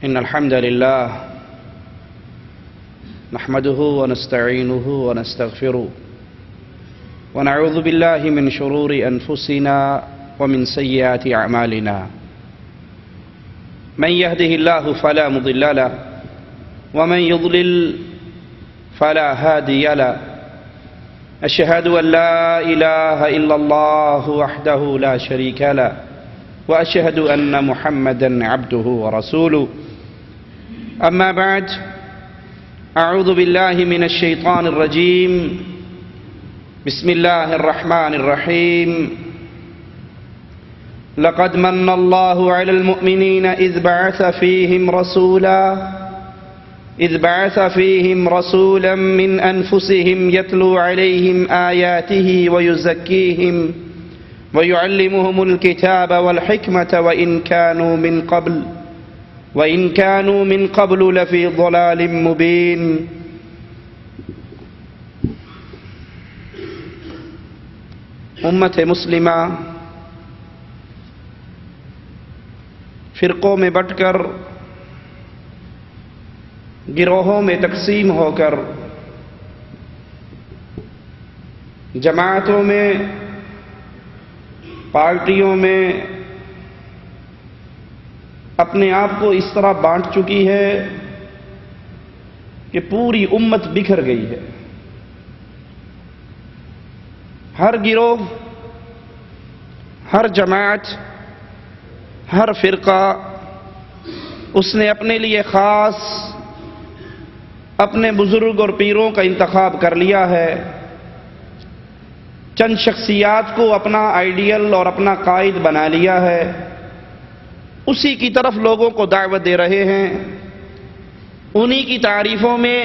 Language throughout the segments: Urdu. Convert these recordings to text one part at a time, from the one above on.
إن الحمد لله نحمده ونستعينه ونستغفره ونعوذ بالله من شرور أنفسنا ومن سيئات أعمالنا من يهده الله فلا مضل له ومن يضلل فلا هادي له أشهد أن لا إله إلا الله وحده لا شريك له وأشهد أن محمدًا عبده ورسوله أما بعد أعوذ بالله من الشيطان الرجيم بسم الله الرحمن الرحيم لقد من الله على المؤمنين إذ بعث فيهم رسولا من أنفسهم يتلو عليهم آياته ويزكيهم ويعلمهم الكتاب والحكمة وإن كانوا من قبل لفي ضلال مبين امت مسلمہ فرقوں میں بٹ کر، گروہوں میں تقسیم ہو کر، جماعتوں میں، پارٹیوں میں اپنے آپ کو اس طرح بانٹ چکی ہے کہ پوری امت بکھر گئی ہے۔ ہر گروہ، ہر جماعت، ہر فرقہ اس نے اپنے لیے خاص اپنے بزرگ اور پیروں کا انتخاب کر لیا ہے، چند شخصیات کو اپنا آئیڈیل اور اپنا قائد بنا لیا ہے، اسی کی طرف لوگوں کو دعوت دے رہے ہیں، انہی کی تعریفوں میں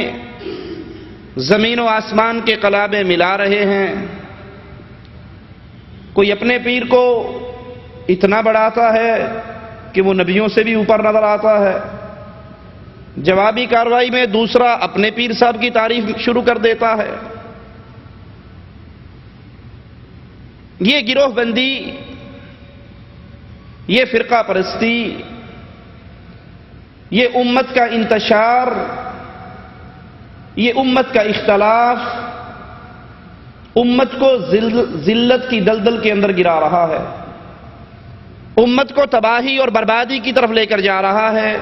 زمین و آسمان کے قلابے ملا رہے ہیں۔ کوئی اپنے پیر کو اتنا بڑھاتا ہے کہ وہ نبیوں سے بھی اوپر نظر آتا ہے، جوابی کارروائی میں دوسرا اپنے پیر صاحب کی تعریف شروع کر دیتا ہے۔ یہ گروہ بندی، یہ فرقہ پرستی، یہ امت کا انتشار، یہ امت کا اختلاف امت کو ذلت کی دلدل کے اندر گرا رہا ہے، امت کو تباہی اور بربادی کی طرف لے کر جا رہا ہے۔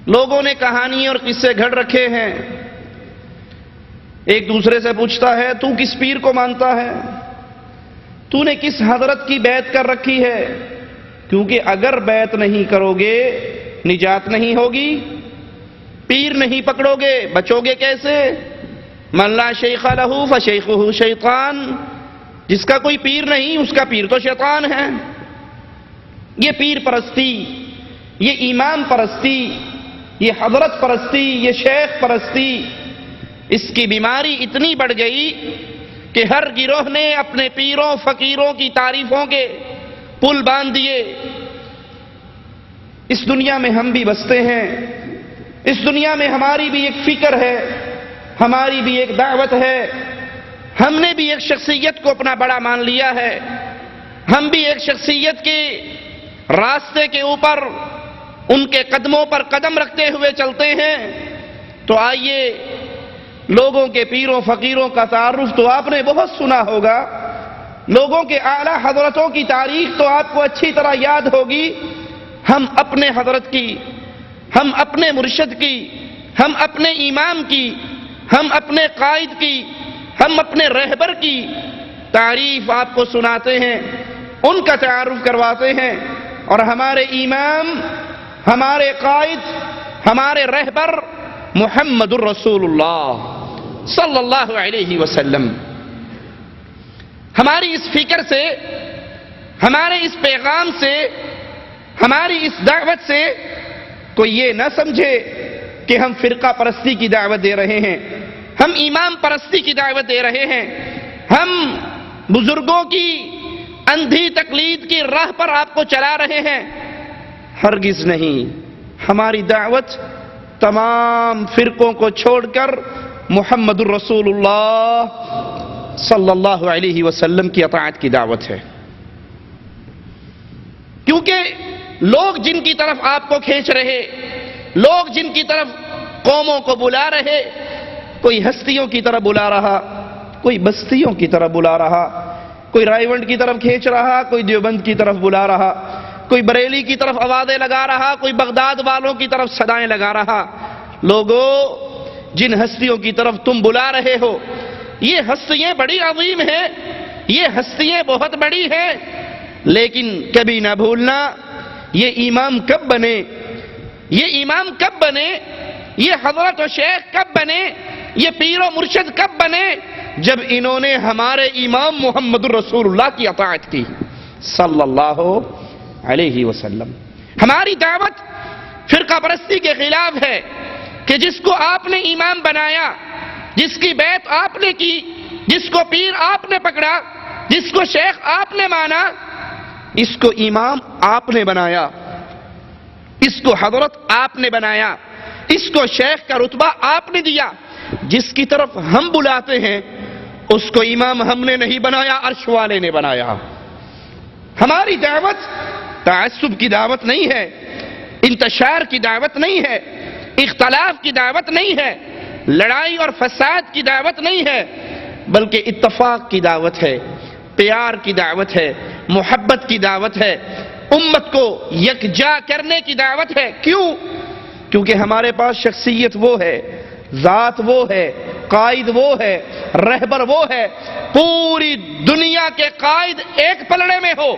لوگوں نے کہانی اور قصے گھڑ رکھے ہیں، ایک دوسرے سے پوچھتا ہے تو کس پیر کو مانتا ہے، تو نے کس حضرت کی بیعت کر رکھی ہے، کیونکہ اگر بیعت نہیں کرو گے نجات نہیں ہوگی، پیر نہیں پکڑو گے بچو گے کیسے؟ من لا شیخ لہ فشیخہ شیطان، جس کا کوئی پیر نہیں اس کا پیر تو شیطان ہے۔ یہ پیر پرستی، یہ امام پرستی، یہ حضرت پرستی، یہ شیخ پرستی، اس کی بیماری اتنی بڑھ گئی کہ ہر گروہ نے اپنے پیروں فقیروں کی تعریفوں کے پل باندھ دیے۔ اس دنیا میں ہم بھی بستے ہیں، اس دنیا میں ہماری بھی ایک فکر ہے، ہماری بھی ایک دعوت ہے، ہم نے بھی ایک شخصیت کو اپنا بڑا مان لیا ہے، ہم بھی ایک شخصیت کے راستے کے اوپر ان کے قدموں پر قدم رکھتے ہوئے چلتے ہیں۔ تو آئیے لوگوں کے پیروں فقیروں کا تعارف تو آپ نے بہت سنا ہوگا، لوگوں کے اعلیٰ حضرتوں کی تاریخ تو آپ کو اچھی طرح یاد ہوگی۔ ہم اپنے حضرت کی، ہم اپنے مرشد کی، ہم اپنے امام کی، ہم اپنے قائد کی، ہم اپنے رہبر کی تعریف آپ کو سناتے ہیں، ان کا تعارف کرواتے ہیں، اور ہمارے امام، ہمارے قائد، ہمارے رہبر محمد الرسول اللہ صلی اللہ علیہ وسلم ہماری اس فکر سے، ہمارے اس پیغام سے، ہماری اس دعوت سے کوئی یہ نہ سمجھے کہ ہم فرقہ پرستی کی دعوت دے رہے ہیں، ہم امام پرستی کی دعوت دے رہے ہیں، ہم بزرگوں کی اندھی تقلید کی راہ پر آپ کو چلا رہے ہیں۔ ہرگز نہیں، ہماری دعوت تمام فرقوں کو چھوڑ کر محمد الرسول اللہ صلی اللہ علیہ وسلم کی اطاعت کی دعوت ہے، کیونکہ لوگ جن کی طرف آپ کو کھینچ رہے، لوگ جن کی طرف قوموں کو بلا رہے، کوئی ہستیوں کی طرف بلا رہا، کوئی بستیوں کی طرف بلا رہا، کوئی رائے کی طرف کھینچ رہا، کوئی دیوبند کی طرف بلا رہا، کوئی بریلی کی طرف آوازیں لگا رہا، کوئی بغداد والوں کی طرف صدائیں لگا رہا۔ لوگو، جن ہستیوں کی طرف تم بلا رہے ہو، یہ ہستیاں بڑی عظیم ہیں، یہ ہستیاں بہت بڑی ہیں، لیکن کبھی نہ بھولنا یہ امام کب بنے، یہ امام کب بنے، یہ حضرت و شیخ کب بنے، یہ پیر و مرشد کب بنے، جب انہوں نے ہمارے امام محمد رسول اللہ کی اطاعت کی صلی اللہ علیہ وسلم۔ ہماری دعوت فرقہ پرستی کے خلاف ہے کہ جس کو آپ نے امام بنایا، جس کی بیعت آپ نے کی، جس کو پیر آپ نے پکڑا، جس کو شیخ آپ نے مانا، اس کو امام آپ نے بنایا، اس کو حضرت آپ نے بنایا، اس کو شیخ کا رتبہ آپ نے دیا۔ جس کی طرف ہم بلاتے ہیں اس کو امام ہم نے نہیں بنایا، عرش والے نے بنایا۔ ہماری دعوت تعصب کی دعوت نہیں ہے، انتشار کی دعوت نہیں ہے، اختلاف کی دعوت نہیں ہے، لڑائی اور فساد کی دعوت نہیں ہے، بلکہ اتفاق کی دعوت ہے، پیار کی دعوت ہے، محبت کی دعوت ہے، امت کو یکجا کرنے کی دعوت ہے۔ کیوں؟ کیونکہ ہمارے پاس شخصیت وہ ہے، ذات وہ ہے، قائد وہ ہے، رہبر وہ ہے۔ پوری دنیا کے قائد ایک پلڑے میں ہو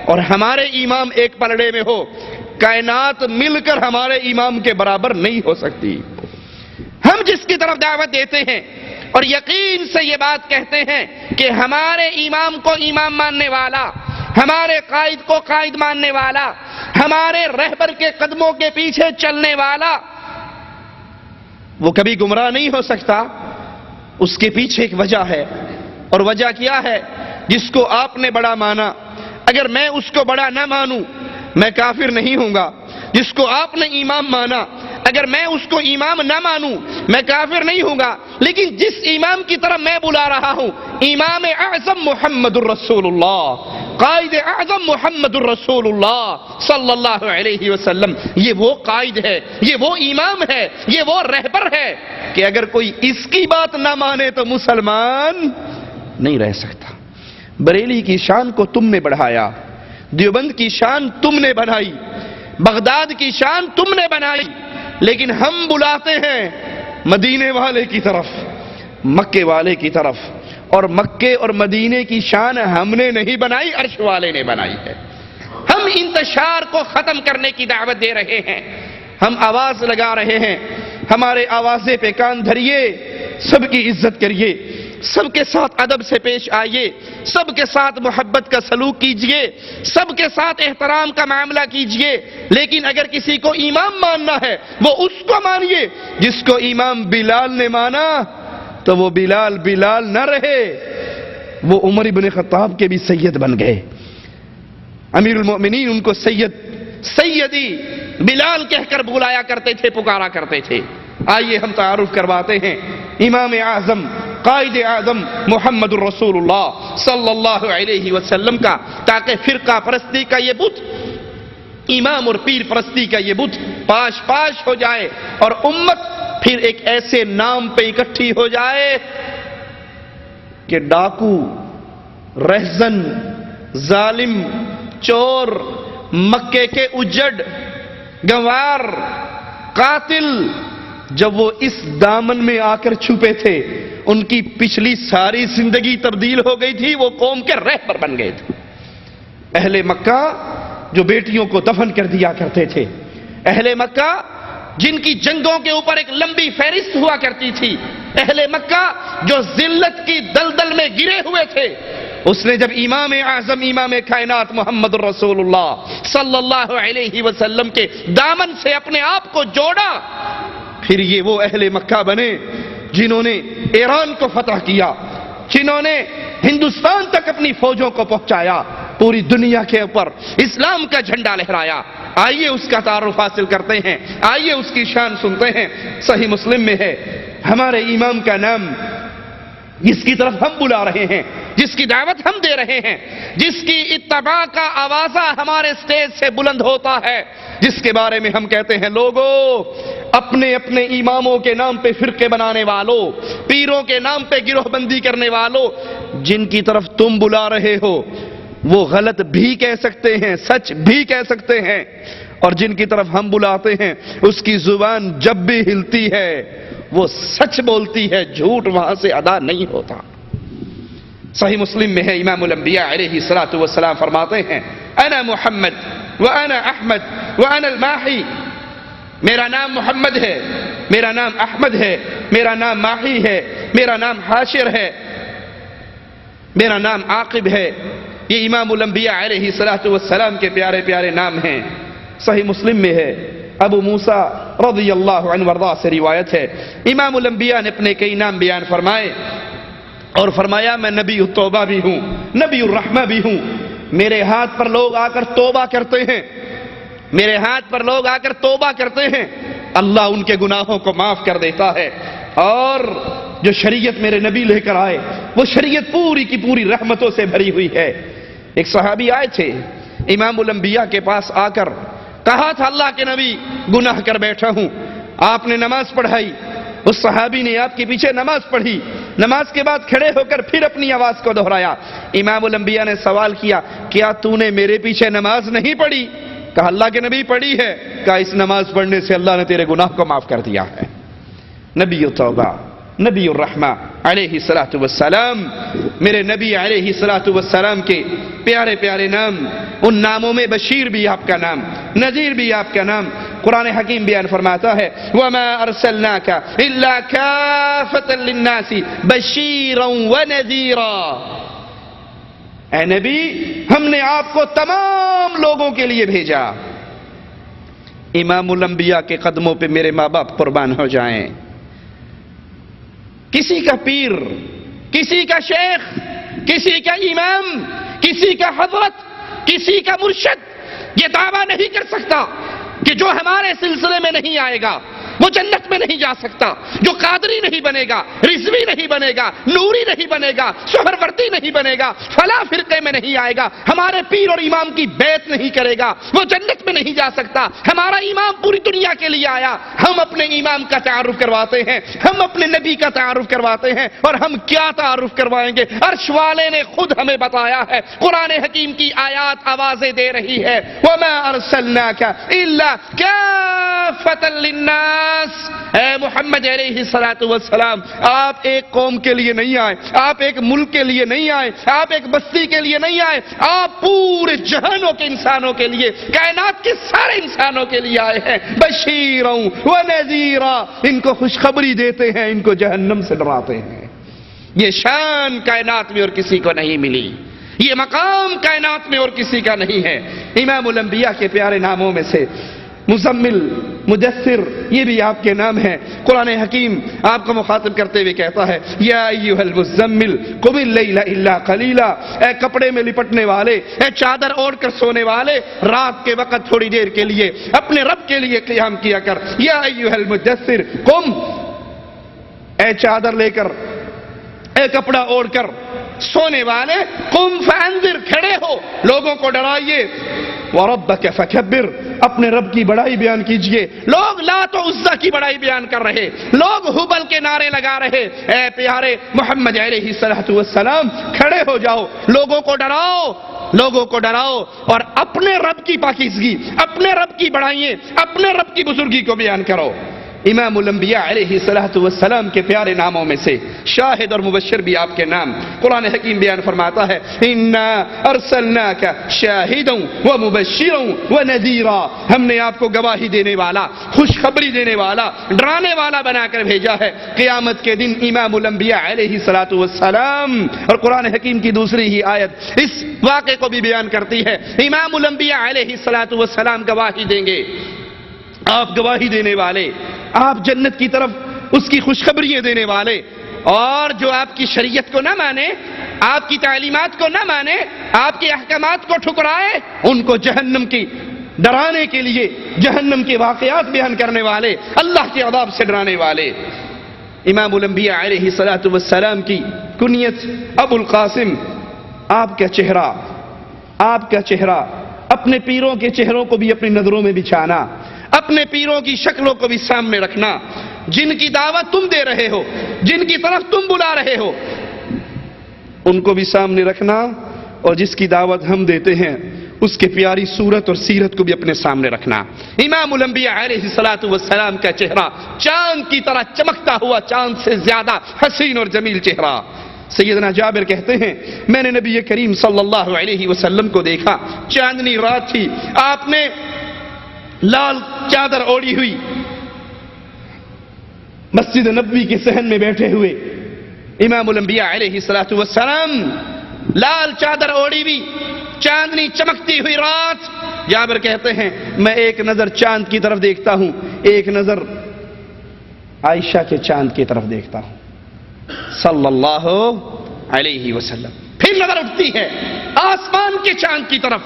اور ہمارے امام ایک پلڑے میں ہو، کائنات مل کر ہمارے امام کے برابر نہیں ہو سکتی۔ ہم جس کی طرف دعوت دیتے ہیں اور یقین سے یہ بات کہتے ہیں کہ ہمارے امام کو امام ماننے والا، ہمارے قائد کو قائد ماننے والا، ہمارے رہبر کے قدموں کے پیچھے چلنے والا، وہ کبھی گمراہ نہیں ہو سکتا۔ اس کے پیچھے ایک وجہ ہے، اور وجہ کیا ہے؟ جس کو آپ نے بڑا مانا، اگر میں اس کو بڑا نہ مانوں میں کافر نہیں ہوں گا۔ جس کو آپ نے امام مانا، اگر میں اس کو امام نہ مانوں میں کافر نہیں ہوں گا۔ لیکن جس امام کی طرف میں بلا رہا ہوں، امام اعظم محمد الرسول اللہ، قائد اعظم محمد الرسول اللہ صلی اللہ علیہ وسلم، یہ وہ قائد ہے، یہ وہ امام ہے، یہ وہ رہبر ہے کہ اگر کوئی اس کی بات نہ مانے تو مسلمان نہیں رہ سکتا۔ بریلی کی شان کو تم نے بڑھایا، دیوبند کی شان تم نے بنائی، بغداد کی شان تم نے بنائی، لیکن ہم بلاتے ہیں مدینے والے کی طرف، مکے والے کی طرف، اور مکے اور مدینے کی شان ہم نے نہیں بنائی، عرش والے نے بنائی ہے۔ ہم انتشار کو ختم کرنے کی دعوت دے رہے ہیں، ہم آواز لگا رہے ہیں، ہمارے آوازے پہ کان دھریے، سب کی عزت کریے، سب کے ساتھ ادب سے پیش آئیے، سب کے ساتھ محبت کا سلوک کیجئے، سب کے ساتھ احترام کا معاملہ کیجئے، لیکن اگر کسی کو امام ماننا ہے وہ اس کو مانیے۔ جس کو امام بلال نے مانا تو وہ بلال نہ رہے، وہ عمر بن خطاب کے بھی سید بن گئے۔ امیر المؤمنین ان کو سیدی بلال کہہ کر بلایا کرتے تھے، پکارا کرتے تھے۔ آئیے ہم تعارف کرواتے ہیں امام اعظم، قائد اعظم محمد الرسول اللہ صلی اللہ علیہ وسلم کا، تاکہ فرقہ پرستی کا یہ بت، امام اور پیر پرستی کا یہ بت پاش پاش ہو جائے، اور امت پھر ایک ایسے نام پہ اکٹھی ہو جائے کہ ڈاکو، رہزن، ظالم، چور، مکے کے اجڑ، گنوار، قاتل، جب وہ اس دامن میں آ کر چھپے تھے ان کی پچھلی ساری زندگی تبدیل ہو گئی تھی، وہ قوم کے رہبر بن گئے تھے۔ اہل مکہ جو بیٹیوں کو دفن کر دیا کرتے تھے، اہل مکہ جن کی جنگوں کے اوپر ایک لمبی فہرست ہوا کرتی تھی، اہل مکہ جو ذلت کی دلدل میں گرے ہوئے تھے، اس نے جب امام اعظم، امام کائنات محمد رسول اللہ صلی اللہ علیہ وسلم کے دامن سے اپنے آپ کو جوڑا، پھر یہ وہ اہل مکہ بنے جنہوں نے ایران کو فتح کیا، جنہوں نے ہندوستان تک اپنی فوجوں کو پہنچایا، پوری دنیا کے اوپر اسلام کا جھنڈا لہرایا۔ آئیے اس کا تعارف حاصل کرتے ہیں، آئیے اس کی شان سنتے ہیں۔ صحیح مسلم میں ہے ہمارے امام کا نام، جس کی طرف ہم بلا رہے ہیں، جس کی دعوت ہم دے رہے ہیں، جس کی اتباع کا آوازہ ہمارے سٹیج سے بلند ہوتا ہے، جس کے بارے میں ہم کہتے ہیں لوگوں، اپنے اپنے اماموں کے نام پہ فرقے بنانے والوں، پیروں کے نام پہ گروہ بندی کرنے والوں، جن کی طرف تم بلا رہے ہو وہ غلط بھی کہہ سکتے ہیں، سچ بھی کہہ سکتے ہیں، اور جن کی طرف ہم بلاتے ہیں اس کی زبان جب بھی ہلتی ہے وہ سچ بولتی ہے، جھوٹ وہاں سے ادا نہیں ہوتا۔ صحیح مسلم میں ہے، امام الانبیاء علیہ الصلوۃ والسلام فرماتے ہیں انا محمد وانا احمد وانا الماحی، میرا نام محمد ہے، میرا نام احمد ہے، میرا نام ماحی ہے، میرا نام حاشر ہے، میرا نام عاقب ہے۔ یہ امام الانبیاء علیہ الصلوۃ والسلام کے پیارے پیارے نام ہیں۔ صحیح مسلم میں ہے، ابو موسیٰ رضی اللہ عنہ وارضاہ سے روایت ہے، امام الانبیاء نے اپنے کئی نام بیان فرمائے اور فرمایا میں نبی التوبہ بھی ہوں، نبی الرحمہ بھی ہوں۔ میرے ہاتھ پر لوگ آ کر توبہ کرتے ہیں، میرے ہاتھ پر لوگ آ کر توبہ کرتے ہیں، اللہ ان کے گناہوں کو معاف کر دیتا ہے، اور جو شریعت میرے نبی لے کر آئے وہ شریعت پوری کی پوری رحمتوں سے بھری ہوئی ہے۔ ایک صحابی آئے تھے امام الانبیاء کے پاس، آ کر کہا تھا اللہ کے نبی گناہ کر بیٹھا ہوں، آپ نے نماز پڑھائی، اس صحابی نے آپ کے پیچھے نماز پڑھی، نماز کے بعد کھڑے ہو کر پھر اپنی آواز کو دہرایا۔ امام الانبیاء نے سوال کیا کیا تو نے میرے پیچھے نماز نہیں پڑھی؟ کہا اللہ کے نبی پڑھی ہے۔ کہا اس نماز پڑھنے سے اللہ نے تیرے گناہ کو معاف کر دیا ہے۔ نبی التوبہ، نبی الرحمہ علیہ الصلوۃ والسلام، میرے نبی علیہ الصلوۃ والسلام کے پیارے پیارے نام، ان ناموں میں بشیر بھی آپ کا نام، نذیر بھی آپ کا نام۔ قرآن حکیم بیان فرماتا ہے وَمَا أَرْسَلْنَاكَ إِلَّا كَافَةً لِلنَّاسِ بَشِيرًا وَنَذِيرًا، اے نبی ہم نے آپ کو تمام لوگوں کے لیے بھیجا۔ امام الانبیاء کے قدموں پہ میرے ماں باپ قربان ہو جائیں۔ کسی کا پیر، کسی کا شیخ، کسی کا امام، کسی کا حضرت، کسی کا مرشد یہ دعویٰ نہیں کر سکتا کہ جو ہمارے سلسلے میں نہیں آئے گا وہ جنت میں نہیں جا سکتا، جو قادری نہیں بنے گا، رضوی نہیں بنے گا، نوری نہیں بنے گا، سہروردی نہیں بنے گا، فلاں فرقے میں نہیں آئے گا، ہمارے پیر اور امام کی بیعت نہیں کرے گا، وہ جنت میں نہیں جا سکتا۔ ہمارا امام پوری دنیا کے لیے آیا، ہم اپنے امام کا تعارف کرواتے ہیں، ہم اپنے نبی کا تعارف کرواتے ہیں، اور ہم کیا تعارف کروائیں گے؟ عرش والے نے خود ہمیں بتایا ہے، قرآن حکیم کی آیات آوازیں دے رہی ہے وَمَا أَرْسَلْنَاكَ إِلَّا كَافَةً لِلنَّاسِ، اے محمد علیہ الصلوۃ والسلام آپ ایک قوم کے لیے نہیں آئے، آپ ایک ملک کے لیے نہیں آئے، آپ ایک بستی کے لیے نہیں آئے، آپ پورے جہانوں کے انسانوں کے لیے، کائنات کے سارے انسانوں کے لیے آئے ہیں۔ بشیرا ونذیرا، ان کو خوشخبری دیتے ہیں، ان کو جہنم سے ڈراتے ہیں۔ یہ شان کائنات میں اور کسی کو نہیں ملی، یہ مقام کائنات میں اور کسی کا نہیں ہے۔ امام الانبیاء کے پیارے ناموں میں سے مزمل، مدثر، یہ بھی آپ کے نام ہیں۔ قرآن حکیم آپ کو مخاطب کرتے ہوئے کہتا ہے یا ایھا المزمل قم اللیل الا قلیلا، اے کپڑے میں لپٹنے والے، اے چادر اوڑھ کر سونے والے، رات کے وقت تھوڑی دیر کے لیے اپنے رب کے لیے قیام کیا کر۔ یا ایھا المدثر قم، اے چادر لے کر، اے کپڑا اوڑھ کر سونے والے، قم فانذر، کھڑے ہو، لوگوں کو ڈرائیے، وَرَبَّكَ فَكَبِّرْ، اپنے رب کی بڑائی بیان کیجئے۔ لوگ لات و عزا کی بڑائی بیان کر رہے، لوگ ہبل کے نعرے لگا رہے، اے پیارے محمد علیہ الصلوۃ والسلام کھڑے ہو جاؤ، لوگوں کو ڈراؤ، لوگوں کو ڈراؤ، اور اپنے رب کی پاکیزگی، اپنے رب کی بڑائییں، اپنے رب کی بزرگی کو بیان کرو۔ امام الانبیاء علیہ الصلوۃ والسلام کے پیارے ناموں میں سے شاہد اور مبشر بھی آپ کے نام۔ قرآن حکیم بیان فرماتا ہے انا ارسلناک شاہدا ومبشرا ونذیرا، ہم نے آپ کو گواہی دینے والا، خوشخبری دینے والا، ڈرانے والا بنا کر بھیجا ہے۔ قیامت کے دن امام الانبیاء علیہ الصلوۃ والسلام، اور قرآن حکیم کی دوسری ہی آیت اس واقعے کو بھی بیان کرتی ہے، امام الانبیاء علیہ الصلوۃ والسلام گواہی دیں گے۔ آپ گواہی دینے والے، آپ جنت کی طرف اس کی خوشخبریاں دینے والے، اور جو آپ کی شریعت کو نہ مانے، آپ کی تعلیمات کو نہ مانے، آپ کے احکامات کو ٹھکرائے، ان کو جہنم کی ڈرانے کے لیے جہنم کے واقعات بیان کرنے والے، اللہ کے عذاب سے ڈرانے والے۔ امام الانبیاء علیہ الصلوۃ والسلام کی کنیت ابو القاسم، آپ کا چہرہ آپ کا چہرہ اپنے پیروں کے چہروں کو بھی اپنی نظروں میں بچھانا، اپنے پیروں کی شکلوں کو بھی سامنے رکھنا، جن کی دعوت تم دے رہے ہو، جن کی طرف تم بلا رہے ہو، ان کو بھی سامنے رکھنا، اور جس کی دعوت ہم دیتے ہیں اس کے پیاری صورت اور سیرت کو بھی اپنے سامنے رکھنا۔ امام الانبیاء علیہ السلام کا چہرہ چاند کی طرح چمکتا ہوا، چاند سے زیادہ حسین اور جمیل چہرہ۔ سیدنا جابر کہتے ہیں میں نے نبی کریم صلی اللہ علیہ وسلم کو دیکھا، چاندنی رات تھی، آپ نے لال چادر اوڑھی ہوئی مسجد نبوی کے صحن میں بیٹھے ہوئے، امام الانبیاء علیہ السلام لال چادر اوڑھی ہوئی، چاندنی چمکتی ہوئی رات۔ جابر کہتے ہیں میں ایک نظر چاند کی طرف دیکھتا ہوں، ایک نظر عائشہ کے چاند کی طرف دیکھتا ہوں صلی اللہ علیہ وسلم۔ پھر نظر اٹھتی ہے آسمان کے چاند کی طرف،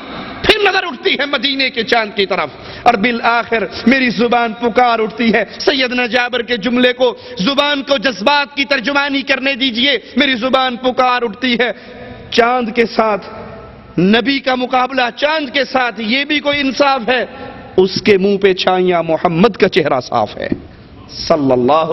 پھر نظر اٹھتی ہے مدینے کے چاند کی طرف، اور بالآخر میری زبان پکار اٹھتی ہے۔ سیدنا جابر کے جملے کو، زبان کو جذبات کی ترجمانی کرنے دیجئے، میری زبان پکار اٹھتی ہے چاند کے ساتھ نبی کا مقابلہ، چاند کے ساتھ یہ بھی کوئی انصاف ہے؟ اس کے منہ پہ چھائیاں محمد کا چہرہ صاف ہے صلی اللہ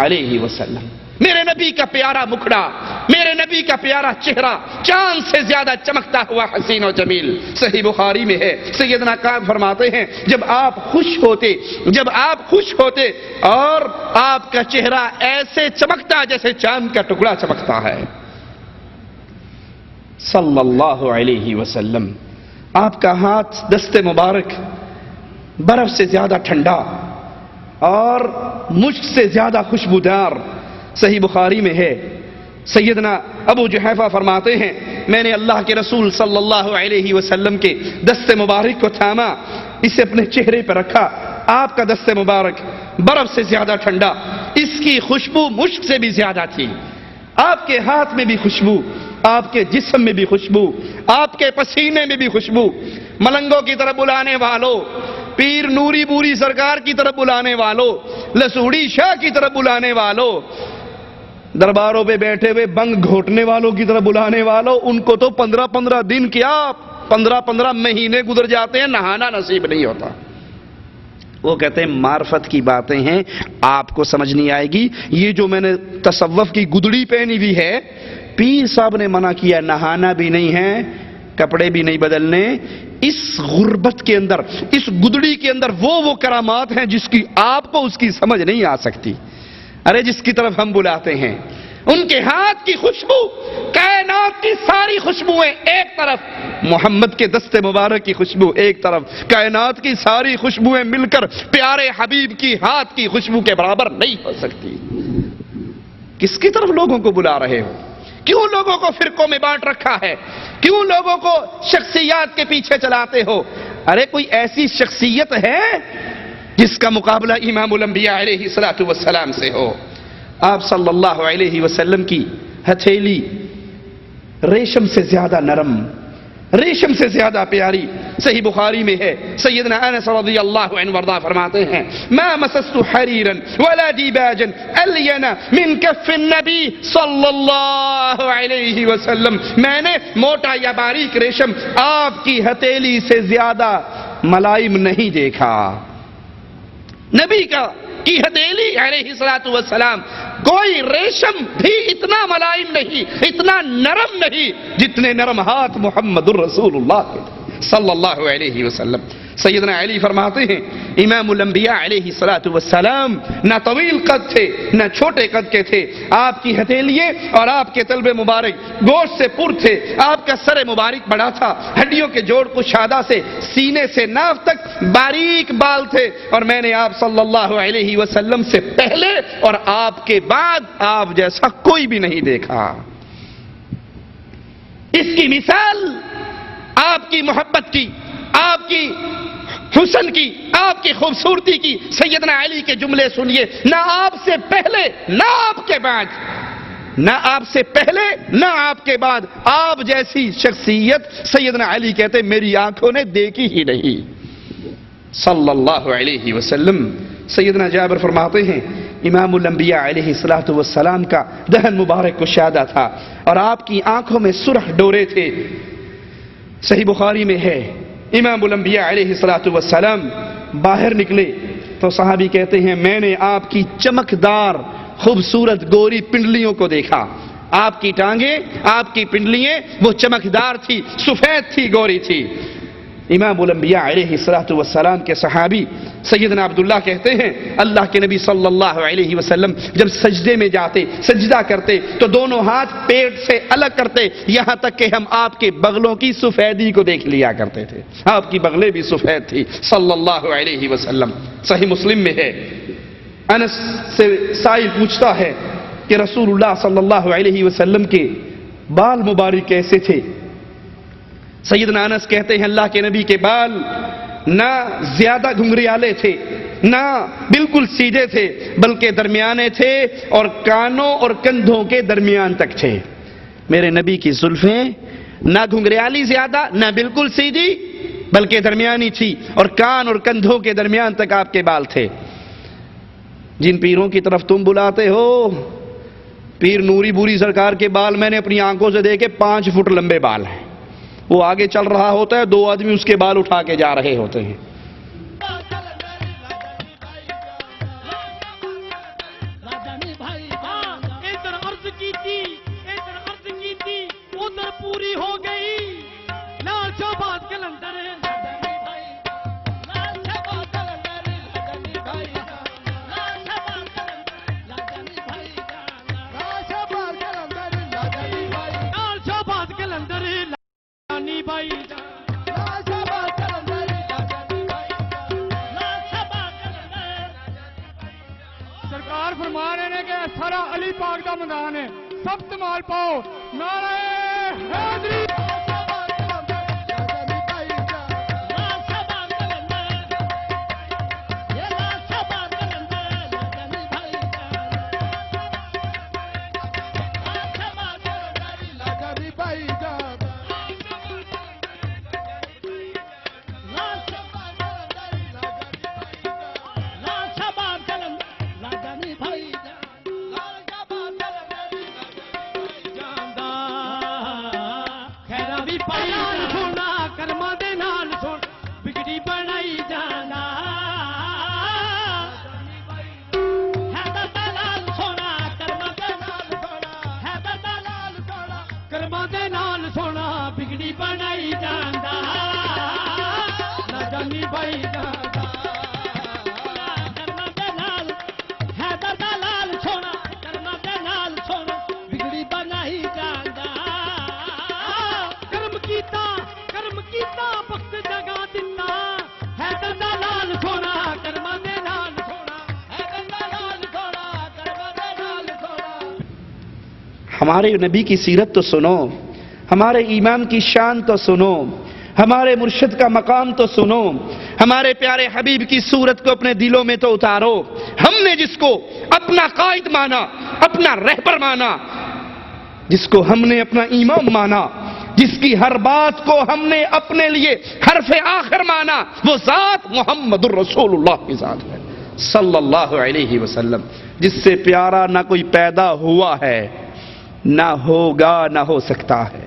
علیہ وسلم۔ میرے نبی کا پیارا مکھڑا، میرے نبی کا پیارا چہرہ چاند سے زیادہ چمکتا ہوا حسین و جمیل۔ صحیح بخاری میں ہے، سیدنا کعب فرماتے ہیں جب آپ خوش ہوتے اور آپ کا چہرہ ایسے چمکتا جیسے چاند کا ٹکڑا چمکتا ہے صلی اللہ علیہ وسلم۔ آپ کا ہاتھ دست مبارک برف سے زیادہ ٹھنڈا اور مشک سے زیادہ خوشبودار۔ صحیح بخاری میں ہے، سیدنا ابو جحیفہ فرماتے ہیں میں نے اللہ کے رسول صلی اللہ علیہ وسلم کے دست مبارک کو تھاما، اسے اپنے چہرے پر رکھا، آپ کا دست مبارک برف سے زیادہ ٹھنڈا، اس کی خوشبو مشک سے بھی زیادہ تھی۔ آپ کے ہاتھ میں بھی خوشبو، آپ کے جسم میں بھی خوشبو، آپ کے پسینے میں بھی خوشبو۔ ملنگوں کی طرف بلانے والوں، پیر نوری بوری سرکار کی طرف بلانے والوں، لسوڑی شاہ کی طرف بلانے والوں، درباروں پہ بیٹھے ہوئے بنگ گھوٹنے والوں کی طرف بلانے والوں، ان کو تو 15 دن کیا 15 مہینے گزر جاتے ہیں، نہانا نصیب نہیں ہوتا۔ وہ کہتے ہیں معرفت کی باتیں ہیں، آپ کو سمجھ نہیں آئے گی۔ یہ جو میں نے تصوف کی گدڑی پہنی ہوئی ہے، پیر صاحب نے منع کیا نہانا بھی نہیں ہے، کپڑے بھی نہیں بدلنے۔ اس غربت کے اندر، اس گدڑی کے اندر وہ کرامات ہیں جس کی آپ کو اس کی سمجھ نہیں آ سکتی۔ ارے جس کی طرف ہم بلاتے ہیں، ان کے ہاتھ کی خوشبو، کائنات کی ساری خوشبوئیں ایک طرف، محمد کے دست مبارک کی خوشبو ایک طرف، کائنات کی ساری خوشبوئیں مل کر پیارے حبیب کی ہاتھ کی خوشبو کے برابر نہیں ہو سکتی۔ کس کی طرف لوگوں کو بلا رہے ہو؟ کیوں لوگوں کو فرقوں میں بانٹ رکھا ہے؟ کیوں لوگوں کو شخصیات کے پیچھے چلاتے ہو؟ ارے کوئی ایسی شخصیت ہے جس کا مقابلہ امام الانبیاء علیہ السلام سے ہو؟ آپ صلی اللہ علیہ وسلم کی ہتھیلی ریشم سے زیادہ نرم، ریشم سے زیادہ پیاری۔ صحیح بخاری میں ہے، سیدنا انس رضی اللہ عنہ وارضاہ فرماتے ہیں ما مسست حریرا ولا دیباجا الین من کف النبی صلی اللہ علیہ وسلم، میں نے موٹا یا باریک ریشم آپ کی ہتھیلی سے زیادہ ملائم نہیں دیکھا۔ نبی کی ہتھیلی علیہ السلام کوئی ریشم بھی اتنا ملائم نہیں، اتنا نرم نہیں جتنے نرم ہاتھ محمد الرسول اللہ کے صلی اللہ علیہ وسلم۔ سیدنا علی فرماتے ہیں امام الانبیاء علیہ السلام نہ طویل قد تھے نہ چھوٹے قد کے تھے، آپ کی ہتھیلیے اور آپ کے طلب مبارک گوشت سے پر تھے، آپ کا سر مبارک بڑا تھا، ہڈیوں کے جوڑ کشادہ سے سینے سے ناف تک باریک بال تھے، اور میں نے آپ صلی اللہ علیہ وسلم سے پہلے اور آپ کے بعد آپ جیسا کوئی بھی نہیں دیکھا۔ اس کی مثال آپ کی محبت کی، آپ کی حسن کی، آپ کی خوبصورتی کی، سیدنا علی کے جملے سنیے، نہ آپ سے پہلے نہ آپ کے بعد، نہ آپ سے پہلے نہ آپ کے بعد آپ جیسی شخصیت سیدنا علی کہتے میری آنکھوں نے دیکھی ہی نہیں صلی اللہ علیہ وسلم۔ سیدنا جابر فرماتے ہیں امام الانبیاء علیہ السلام کا دہن مبارک کشادہ تھا اور آپ کی آنکھوں میں سرخ ڈورے تھے، صحیح بخاری میں ہے، امام الانبیاء علیہ الصلوۃ والسلام باہر نکلے تو صحابی کہتے ہیں میں نے آپ کی چمکدار خوبصورت گوری پنڈلیوں کو دیکھا، آپ کی ٹانگیں، آپ کی پنڈلیاں وہ چمکدار تھی، سفید تھی، گوری تھی۔ امام الانبیاء علیہ الصلوۃ والسلام کے صحابی سیدنا عبداللہ کہتے ہیں اللہ کے نبی صلی اللہ علیہ وسلم جب سجدے میں جاتے، سجدہ کرتے تو دونوں ہاتھ پیٹ سے الگ کرتے، یہاں تک کہ ہم آپ کے بغلوں کی سفیدی کو دیکھ لیا کرتے تھے، آپ کی بغلیں بھی سفید تھی صلی اللہ علیہ وسلم۔ صحیح مسلم میں ہے، انس سے سائل پوچھتا ہے کہ رسول اللہ صلی اللہ علیہ وسلم کے بال مبارک کیسے تھے؟ سیدنا انس کہتے ہیں اللہ کے نبی کے بال نہ زیادہ گھنگریالے تھے، نہ بالکل سیدھے تھے، بلکہ درمیانے تھے اور کانوں اور کندھوں کے درمیان تک تھے۔ میرے نبی کی زلفیں نہ گھنگریالی زیادہ، نہ بالکل سیدھی، بلکہ درمیانی تھی، اور کان اور کندھوں کے درمیان تک آپ کے بال تھے۔ جن پیروں کی طرف تم بلاتے ہو، پیر نوری بوری سرکار کے بال میں نے اپنی آنکھوں سے دیکھے 5 فٹ لمبے بال ہیں، وہ آگے چل رہا ہوتا ہے، 2 آدمی اس کے بال اٹھا کے جا رہے ہوتے ہیں۔ پوری ہو گئی لال شہباز کلندر سرکار فرما رہے ہیں کہ سارا علی پاک دا میدان ہے، سب تمال پاؤ، نعرہ حیدری۔ ہمارے نبی کی سیرت تو سنو، ہمارے ایمان کی شان تو سنو، ہمارے مرشد کا مقام تو سنو، ہمارے پیارے حبیب کی صورت کو اپنے دلوں میں تو اتارو۔ ہم نے جس کو اپنا قائد مانا، اپنا رہبر مانا، جس کو ہم نے اپنا امام مانا، جس کی ہر بات کو ہم نے اپنے لیے حرف آخر مانا، وہ ذات محمد الرسول اللہ کی ذات ہے صلی اللہ علیہ وسلم، جس سے پیارا نہ کوئی پیدا ہوا ہے، نہ ہوگا، نہ ہو سکتا ہے۔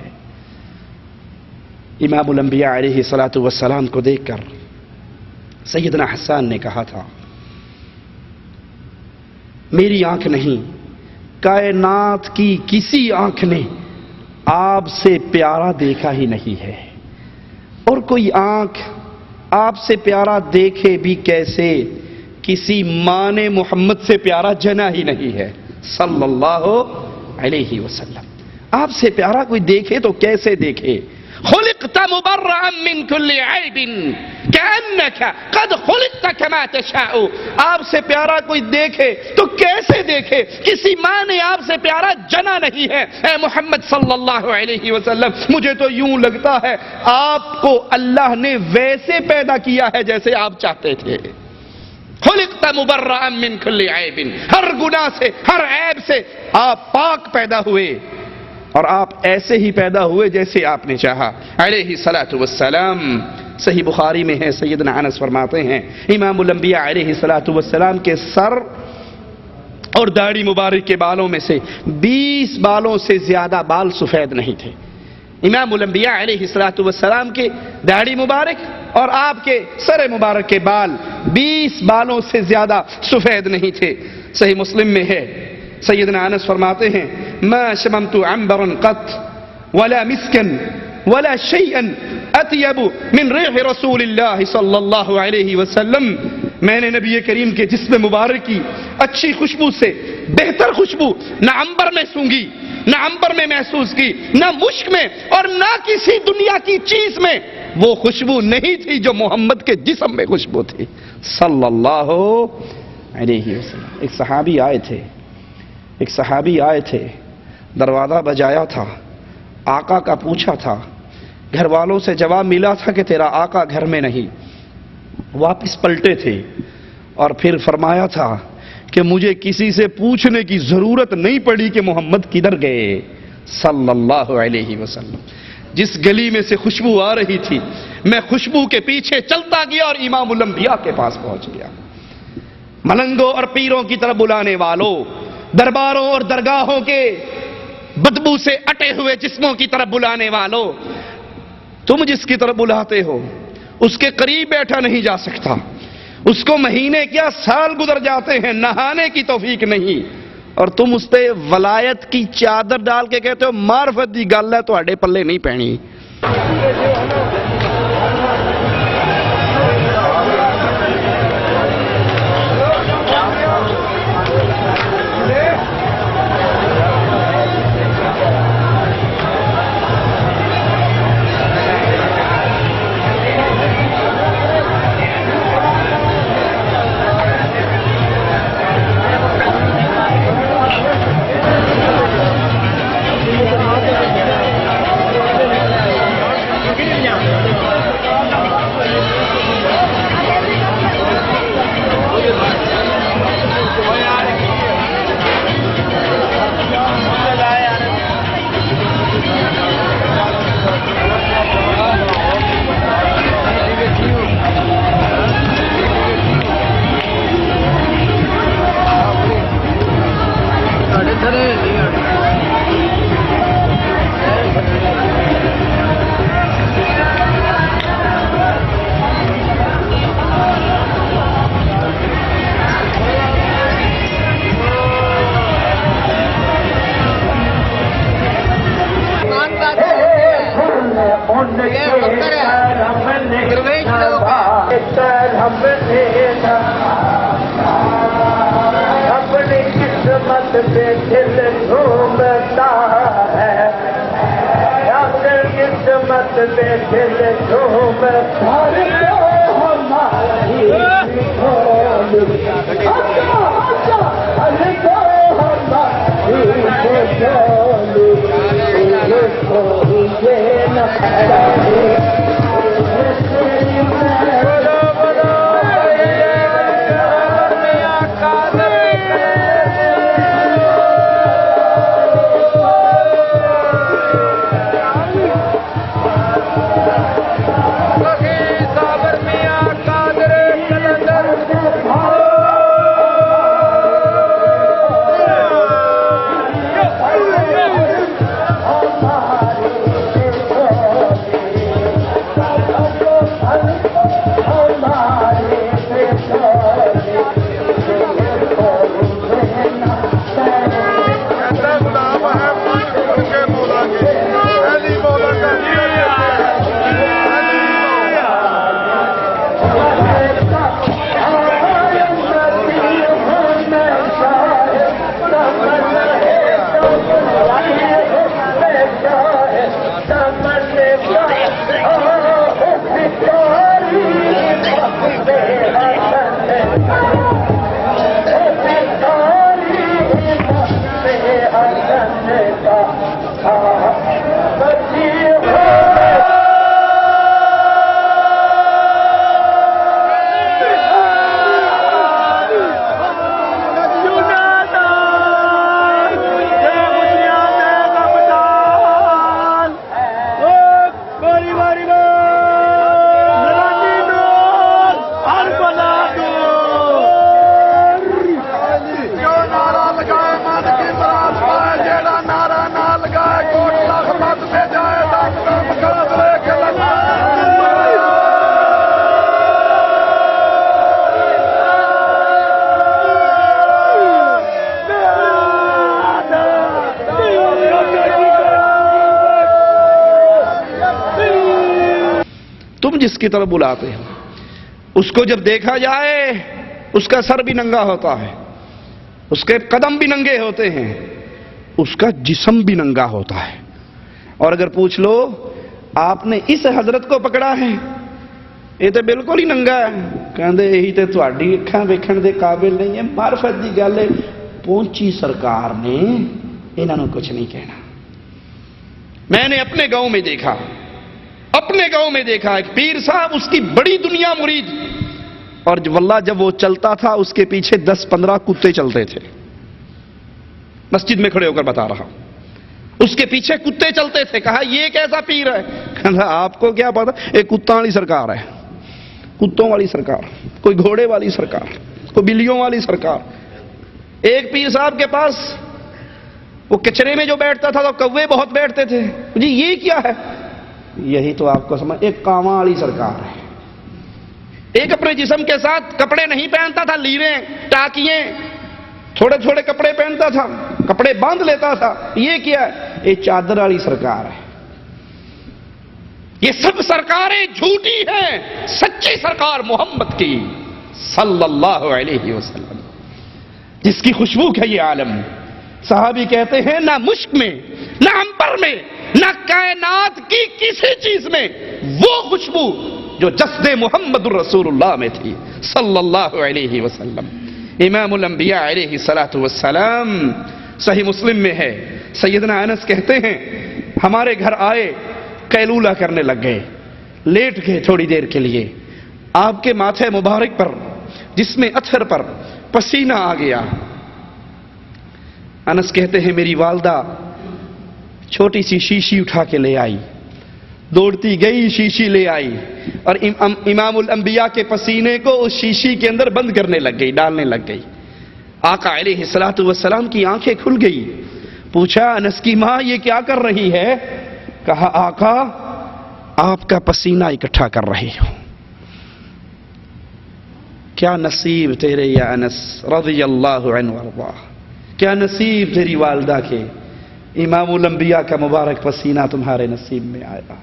امام الانبیاء علیہ الصلوۃ والسلام کو دیکھ کر سیدنا حسان نے کہا تھا میری آنکھ نہیں، کائنات کی کسی آنکھ نے آپ سے پیارا دیکھا ہی نہیں ہے، اور کوئی آنکھ آپ سے پیارا دیکھے بھی کیسے، کسی ماں نے محمد سے پیارا جنا ہی نہیں ہے صلی اللہ علیہ وسلم۔ آپ سے پیارا کوئی دیکھے تو کیسے دیکھے؟ خلقت مبرئا من كل عیب كأنك قد خلقت كما تشاء۔ آپ سے پیارا کوئی دیکھے تو کیسے دیکھے؟ کسی ماں نے آپ سے پیارا جنا نہیں ہے۔ اے محمد صلی اللہ علیہ وسلم، مجھے تو یوں لگتا ہے آپ کو اللہ نے ویسے پیدا کیا ہے جیسے آپ چاہتے تھے۔ خلقت مبرئا من كل عیب، ہر گناہ سے، ہر عیب سے آپ پاک پیدا ہوئے، اور آپ ایسے ہی پیدا ہوئے جیسے آپ نے چاہا علیہ الصلوۃ والسلام۔ صحیح بخاری میں ہے، سیدنا انس فرماتے ہیں امام الانبیاء علیہ الصلوۃ والسلام کے سر اور داڑھی مبارک کے بالوں میں سے 20 بالوں سے زیادہ بال سفید نہیں تھے۔ امام الانبیاء علیہ السلام کے داڑھی مبارک اور آپ کے سر مبارک کے بال 20 بالوں سے زیادہ سفید نہیں تھے. صحیح مسلم میں ہے, سیدنا انس فرماتے ہیں ما شممت عنبرا قط ولا مسكا ولا شيئا اطيب من ريح رسول اللہ صلی اللہ علیہ وسلم. میں نے نبی کریم کے جسم مبارک کی اچھی خوشبو سے بہتر خوشبو نہ عنبر میں سونگی, نہ عنبر میں محسوس کی, نہ مشک میں, اور نہ کسی دنیا کی چیز میں وہ خوشبو نہیں تھی جو محمد کے جسم میں خوشبو تھی صلی اللہ علیہ وسلم. ایک صحابی آئے تھے, دروازہ بجایا تھا, آقا کا پوچھا تھا, گھر والوں سے جواب ملا تھا کہ تیرا آقا گھر میں نہیں. واپس پلٹے تھے اور پھر فرمایا تھا کہ مجھے کسی سے پوچھنے کی ضرورت نہیں پڑی کہ محمد کدھر گئے صلی اللہ علیہ وسلم. جس گلی میں سے خوشبو آ رہی تھی میں خوشبو کے پیچھے چلتا گیا اور امام الانبیاء کے پاس پہنچ گیا. ملنگوں اور پیروں کی طرف بلانے والوں, درباروں اور درگاہوں کے بدبو سے اٹے ہوئے جسموں کی طرف بلانے والوں, تم جس کی طرف بلاتے ہو اس کے قریب بیٹھا نہیں جا سکتا. اس کو مہینے کیا سال گزر جاتے ہیں, نہانے کی توفیق نہیں, اور تم اس پہ ولایت کی چادر ڈال کے کہتے ہو معرفت دی گل ہے تواڈے پلے نہیں پینی. اپنی قسمت پہ دل جھومتا ہے, اپنی قسمت پہ دل جھومتا ہے. جس کی طرف بلاتے ہو اس کو جب دیکھا جائے اس کا سر بھی ننگا ہوتا ہے، اس کے قدم بھی ننگے ہوتے ہیں، اس کا جسم بھی ننگا ہوتا ہے. اور اگر پوچھ لو آپ نے اس حضرت کو پکڑا ہے، یہ تو بالکل ہی ننگا ہے، کہندے یہی تے تہاڈی اکھاں ویکھن دے قابل نہیں ہے، معرفت دی گل ہے. پہنچی سرکار نے انہاں نوں کچھ نہیں کہنا. میں نے اپنے گاؤں میں دیکھا ایک پیر صاحب، اس کی بڑی دنیا مرید، اور واللہ جب وہ چلتا تھا اس کے پیچھے 10-15 کتے چلتے تھے. مسجد میں کھڑے ہو کر بتا رہا ہوں، اس کے پیچھے کتے چلتے تھے. کہا یہ کیسا پیر ہے؟ کہا آپ کو کیا پتا، ایک کتوں والی سرکار ہے، کتوں والی سرکار، کوئی گھوڑے والی سرکار، کوئی بلیوں والی سرکار. ایک پیر صاحب کے پاس وہ کچرے میں جو بیٹھتا تھا تو کوے بہت بیٹھتے تھے. جی یہ کیا ہے؟ یہی تو آپ کو سمجھ، ایک کانواں والی سرکار ہے. ایک اپنے جسم کے ساتھ کپڑے نہیں پہنتا تھا، لیریں ٹاکیے تھوڑے تھوڑے کپڑے پہنتا تھا، کپڑے باندھ لیتا تھا. یہ کیا ہے؟ یہ چادر والی سرکار ہے. یہ سب سرکاریں جھوٹی ہیں، سچی سرکار محمد کی صلی اللہ علیہ وسلم، جس کی خوشبو کا یہ عالم. صحابی کہتے ہیں نہ مشک میں، نہ عنبر میں، نہ کائنات کی کسی چیز میں وہ خوشبو جو جسد محمد الرسول اللہ میں تھی صلی اللہ علیہ وسلم. امام الانبیاء علیہ الصلوۃ والسلام، صحیح مسلم میں ہے، سیدنا انس کہتے ہیں ہمارے گھر آئے، قیلولہ کرنے لگ گئے، لیٹ گئے تھوڑی دیر کے لیے. آپ کے ماتھے مبارک پر، جس میں اثر پر پسینہ آ گیا. انس کہتے ہیں میری والدہ چھوٹی سی شیشی اٹھا کے لے آئی، دوڑتی گئی شیشی لے آئی، اور امام الانبیاء کے پسینے کو اس شیشی کے اندر بند کرنے لگ گئی، ڈالنے لگ گئی. آقا علیہ الصلوۃ والسلام کی آنکھیں کھل گئی. پوچھا انس کی ماں یہ کیا کر رہی ہے؟ کہا آقا آپ کا پسینہ اکٹھا کر رہی ہوں. کیا نصیب تیرے یا انس رضی اللہ عنہ وارضاہ، کیا نصیب تیری والدہ کے امام الانبیاء کا مبارک پسینہ تمہارے نصیب میں آیا.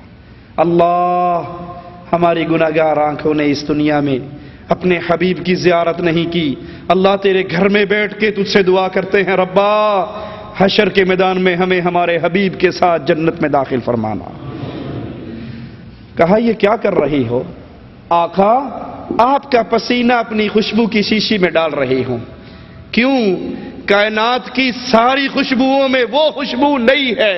اللہ ہماری گناہگار آنکھوں نے اس دنیا میں اپنے حبیب کی زیارت نہیں کی. اللہ تیرے گھر میں بیٹھ کے تجھ سے دعا کرتے ہیں ربا حشر کے میدان میں ہمیں ہمارے حبیب کے ساتھ جنت میں داخل فرمانا. کہا یہ کیا کر رہی ہو؟ آقا آپ کا پسینہ اپنی خوشبو کی شیشی میں ڈال رہی ہوں. کیوں؟ کائنات کی ساری خوشبوؤں میں وہ خوشبو نہیں ہے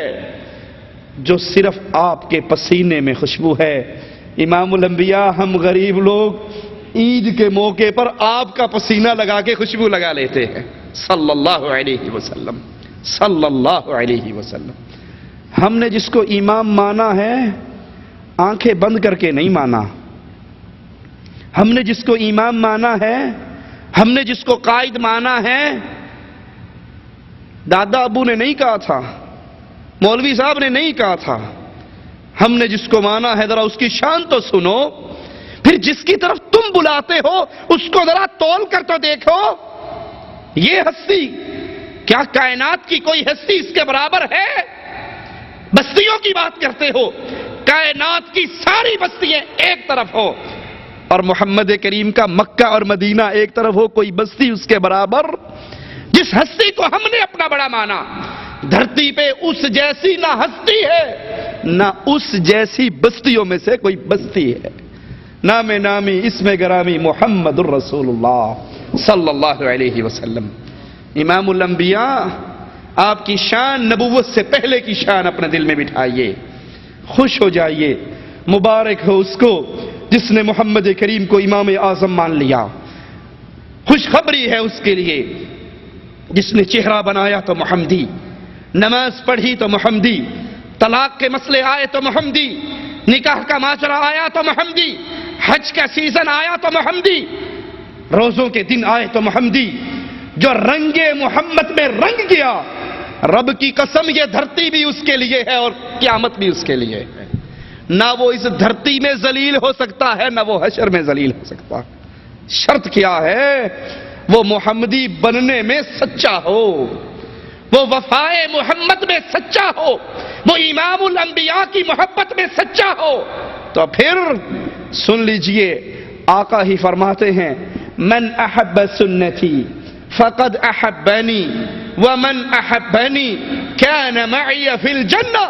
جو صرف آپ کے پسینے میں خوشبو ہے. امام الانبیاء ہم غریب لوگ عید کے موقع پر آپ کا پسینہ لگا کے خوشبو لگا لیتے ہیں صلی اللہ علیہ وسلم، صلی اللہ علیہ وسلم. ہم نے جس کو امام مانا ہے آنکھیں بند کر کے نہیں مانا. ہم نے جس کو امام مانا ہے، ہم نے جس کو قائد مانا ہے، دادا ابو نے نہیں کہا تھا، مولوی صاحب نے نہیں کہا تھا. ہم نے جس کو مانا ہے ذرا اس کی شان تو سنو. پھر جس کی طرف تم بلاتے ہو اس کو ذرا تول کر تو دیکھو. یہ ہستی کیا کائنات کی کوئی ہستی اس کے برابر ہے؟ بستیوں کی بات کرتے ہو، کائنات کی ساری بستیاں ایک طرف ہو اور محمد کریم کا مکہ اور مدینہ ایک طرف ہو، کوئی بستی اس کے برابر؟ جس ہستی کو ہم نے اپنا بڑا مانا، دھرتی پہ اس جیسی نہ ہستی ہے نہ اس جیسی بستیوں میں سے کوئی بستی ہے. نام نامی اسم گرامی محمد الرسول اللہ صلی اللہ علیہ وسلم. امام الانبیاء آپ کی شان نبوت سے پہلے کی شان اپنے دل میں بٹھائیے، خوش ہو جائیے. مبارک ہو اس کو جس نے محمد کریم کو امام اعظم مان لیا. خوشخبری ہے اس کے لیے جس نے چہرہ بنایا تو محمدی، نماز پڑھی تو محمدی، طلاق کے مسئلے آئے تو محمدی، نکاح کا ماجرا آیا تو محمدی، حج کا سیزن آیا تو محمدی، روزوں کے دن آئے تو محمدی. جو رنگ محمد میں رنگ گیا، رب کی قسم یہ دھرتی بھی اس کے لیے ہے اور قیامت بھی اس کے لیے ہے. نہ وہ اس دھرتی میں ذلیل ہو سکتا ہے نہ وہ حشر میں ذلیل ہو سکتا. شرط کیا ہے؟ وہ محمدی بننے میں سچا ہو، وہ وفائے محمد میں سچا ہو، وہ امام الانبیاء کی محبت میں سچا ہو. تو پھر سن لیجئے آقا ہی فرماتے ہیں من احب سنتی فقد احبنی ومن احبنی کان معی فی الجنہ.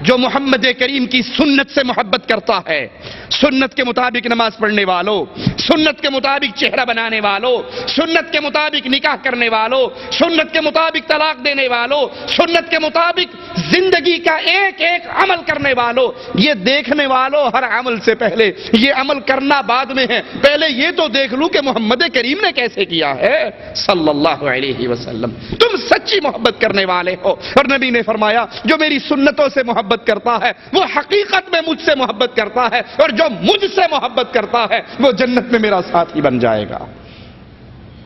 جو محمد کریم کی سنت سے محبت کرتا ہے، سنت کے مطابق نماز پڑھنے والوں، سنت کے مطابق چہرہ بنانے والوں، سنت کے مطابق نکاح کرنے والوں، سنت کے مطابق طلاق دینے والوں، سنت کے مطابق زندگی کا ایک ایک عمل کرنے والوں، یہ دیکھنے والوں ہر عمل سے پہلے یہ عمل کرنا بعد میں ہے، پہلے یہ تو دیکھ لوں کہ محمد کریم نے کیسے کیا ہے صلی اللہ علیہ وسلم. تم سچی محبت کرنے والے ہو. اور نبی نے فرمایا جو میری سنتوں سے محبت کرتا ہے وہ حقیقت میں مجھ سے محبت کرتا ہے، اور جو مجھ سے محبت کرتا ہے وہ جنت میں میرا ساتھی بن جائے گا.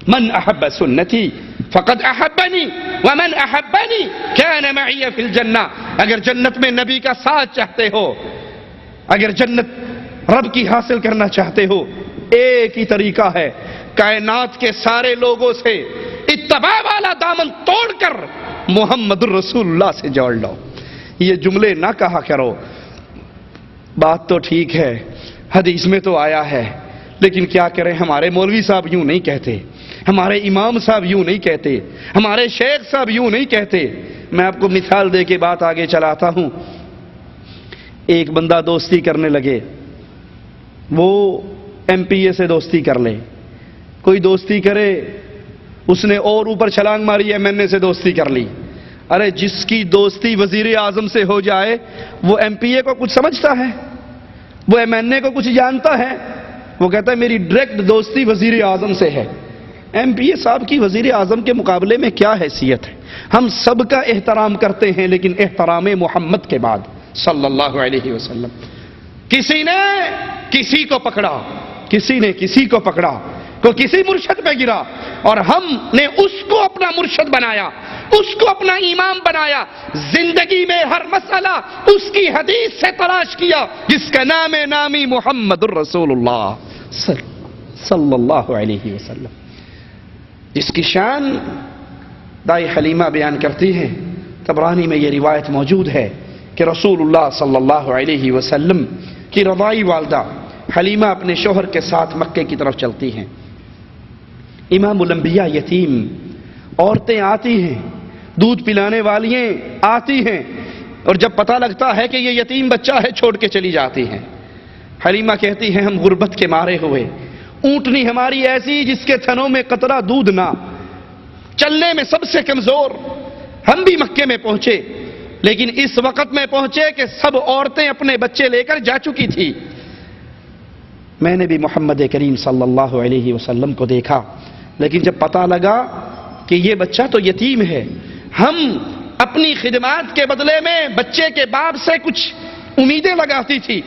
من احب سنتی فقد احبنی ومن احبنی کان معی فی الجنہ. اگر جنت میں نبی کا ساتھ چاہتے ہو، اگر جنت رب کی حاصل کرنا چاہتے ہو، ایک ہی طریقہ ہے، کائنات کے سارے لوگوں سے اتباع والا دامن توڑ کر محمد الرسول اللہ سے جوڑ لو. یہ جملے نہ کہا کرو، بات تو ٹھیک ہے، حدیث میں تو آیا ہے، لیکن کیا کریں، ہمارے مولوی صاحب یوں نہیں کہتے، ہمارے امام صاحب یوں نہیں کہتے، ہمارے شیخ صاحب یوں نہیں کہتے. میں آپ کو مثال دے کے بات آگے چلاتا ہوں. ایک بندہ دوستی کرنے لگے، وہ ایم پی اے سے دوستی کر لے، کوئی دوستی کرے، اس نے اور اوپر چھلانگ ماری ایم این اے سے دوستی کر لی. ارے جس کی دوستی وزیر اعظم سے ہو جائے وہ ایم پی اے کو کچھ سمجھتا ہے؟ وہ ایم این اے کو کچھ جانتا ہے؟ وہ کہتا ہے میری ڈائریکٹ دوستی وزیر اعظم سے ہے. ایم پی اے صاحب کی وزیر اعظم کے مقابلے میں کیا حیثیت ہے؟ ہم سب کا احترام کرتے ہیں، لیکن احترام محمد کے بعد صلی اللہ علیہ وسلم. کسی نے کسی کو پکڑا، کسی نے کسی کو پکڑا، کوئی کسی مرشد پہ گرا، اور ہم نے اس کو اپنا مرشد بنایا، اس کو اپنا امام بنایا. زندگی میں ہر مسئلہ اس کی حدیث سے تلاش کیا، جس کا نام نامی محمد الرسول اللہ صلی اللہ علیہ وسلم. جس کی شان دائی حلیمہ بیان کرتی ہے، طبرانی میں یہ روایت موجود ہے کہ رسول اللہ صلی اللہ علیہ وسلم کی رضائی والدہ حلیمہ اپنے شوہر کے ساتھ مکے کی طرف چلتی ہیں. امام الانبیاء یتیم، عورتیں آتی ہیں، دودھ پلانے والیاں آتی ہیں، اور جب پتہ لگتا ہے کہ یہ یتیم بچہ ہے چھوڑ کے چلی جاتی ہیں. حلیمہ کہتی ہیں ہم غربت کے مارے ہوئے، اونٹنی ہماری ایسی جس کے تھنوں میں قطرہ دودھ نہ، چلنے میں سب سے کمزور. ہم بھی مکے میں پہنچے، لیکن اس وقت میں پہنچے کہ سب عورتیں اپنے بچے لے کر جا چکی تھی. میں نے بھی محمد کریم صلی اللہ علیہ وسلم کو دیکھا، لیکن جب پتہ لگا کہ یہ بچہ تو یتیم ہے، ہم اپنی خدمات کے بدلے میں بچے کے باپ سے کچھ امیدیں لگاتی تھی،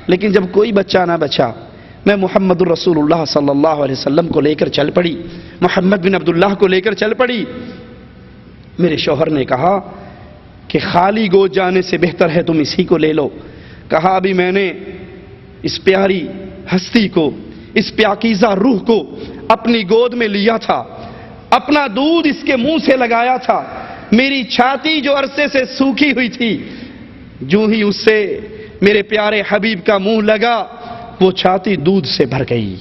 لیکن جب کوئی بچہ نہ بچا، میں محمد الرسول اللہ صلی اللہ علیہ وسلم کو لے کر چل پڑی، محمد بن عبداللہ کو لے کر چل پڑی. میرے شوہر نے کہا کہ خالی گود جانے سے بہتر ہے تم اسی کو لے لو. کہا ابھی میں نے اس پیاری ہستی کو، اس پاکیزہ روح کو اپنی گود میں لیا تھا، اپنا دودھ اس کے منہ سے لگایا تھا. میری چھاتی جو عرصے سے سوکھی ہوئی تھی، جو ہی اس سے میرے پیارے حبیب کا منہ لگا، وہ چھاتی دودھ سے بھر گئی.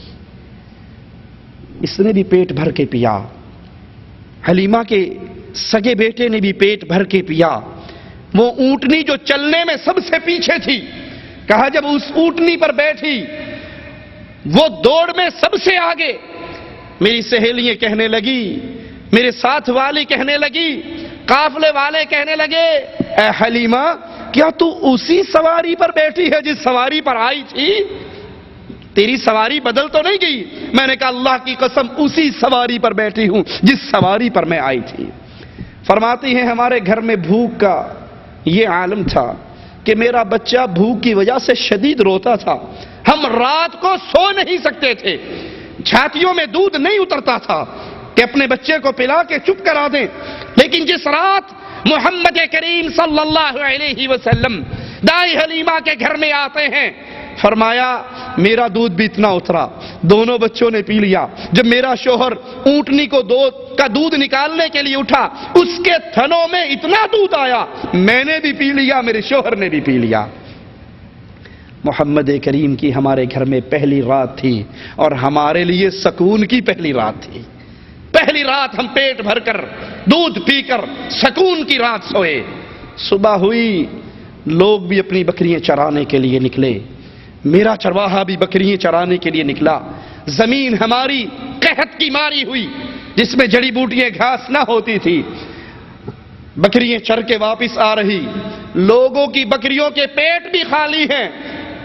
اس نے بھی پیٹ بھر کے پیا، حلیمہ کے سگے بیٹے نے بھی پیٹ بھر کے پیا. وہ اونٹنی جو چلنے میں سب سے پیچھے تھی، کہا جب اس اونٹنی پر بیٹھی وہ دوڑ میں سب سے آگے. میری سہیلیاں کہنے لگی، میرے ساتھ والی کہنے لگی، قافلے والے کہنے لگے اے حلیمہ کیا تو اسی سواری پر بیٹھی ہے جس سواری پر آئی تھی؟ تیری سواری بدل تو نہیں گئی؟ میں نے کہا اللہ کی قسم اسی سواری پر بیٹھی ہوں جس سواری پر میں آئی تھی. فرماتی ہیں ہمارے گھر میں بھوک کا یہ عالم تھا کہ میرا بچہ بھوک کی وجہ سے شدید روتا تھا. ہم رات کو سو نہیں سکتے تھے، چھاتیوں میں دودھ نہیں اترتا تھا کہ اپنے بچے کو پلا کے چپ کرا دیں. لیکن جس رات محمد کریم صلی اللہ علیہ وسلم دائی حلیمہ کے گھر میں آتے ہیں، فرمایا میرا دودھ بھی اتنا اترا، دونوں بچوں نے پی لیا. جب میرا شوہر اونٹنی کو دودھ نکالنے کے لیے اٹھا، اس کے تھنوں میں اتنا دودھ آیا، میں نے بھی پی لیا، میرے شوہر نے بھی پی لیا. محمد کریم کی ہمارے گھر میں پہلی رات تھی اور ہمارے لیے سکون کی پہلی رات تھی. پہلی رات ہم پیٹ بھر کر دودھ پی کر سکون کی رات سوئے. صبح ہوئی، لوگ بھی اپنی بکریاں چرانے کے لیے نکلے. میرا چرواہا بھی بکریاں چرانے کے لیے نکلا. زمین ہماری قحط کی ماری ہوئی جس میں جڑی بوٹیاں گھاس نہ ہوتی تھی. بکریاں چر کے واپس آ رہی. لوگوں کی بکریوں کے پیٹ بھی خالی ہیں،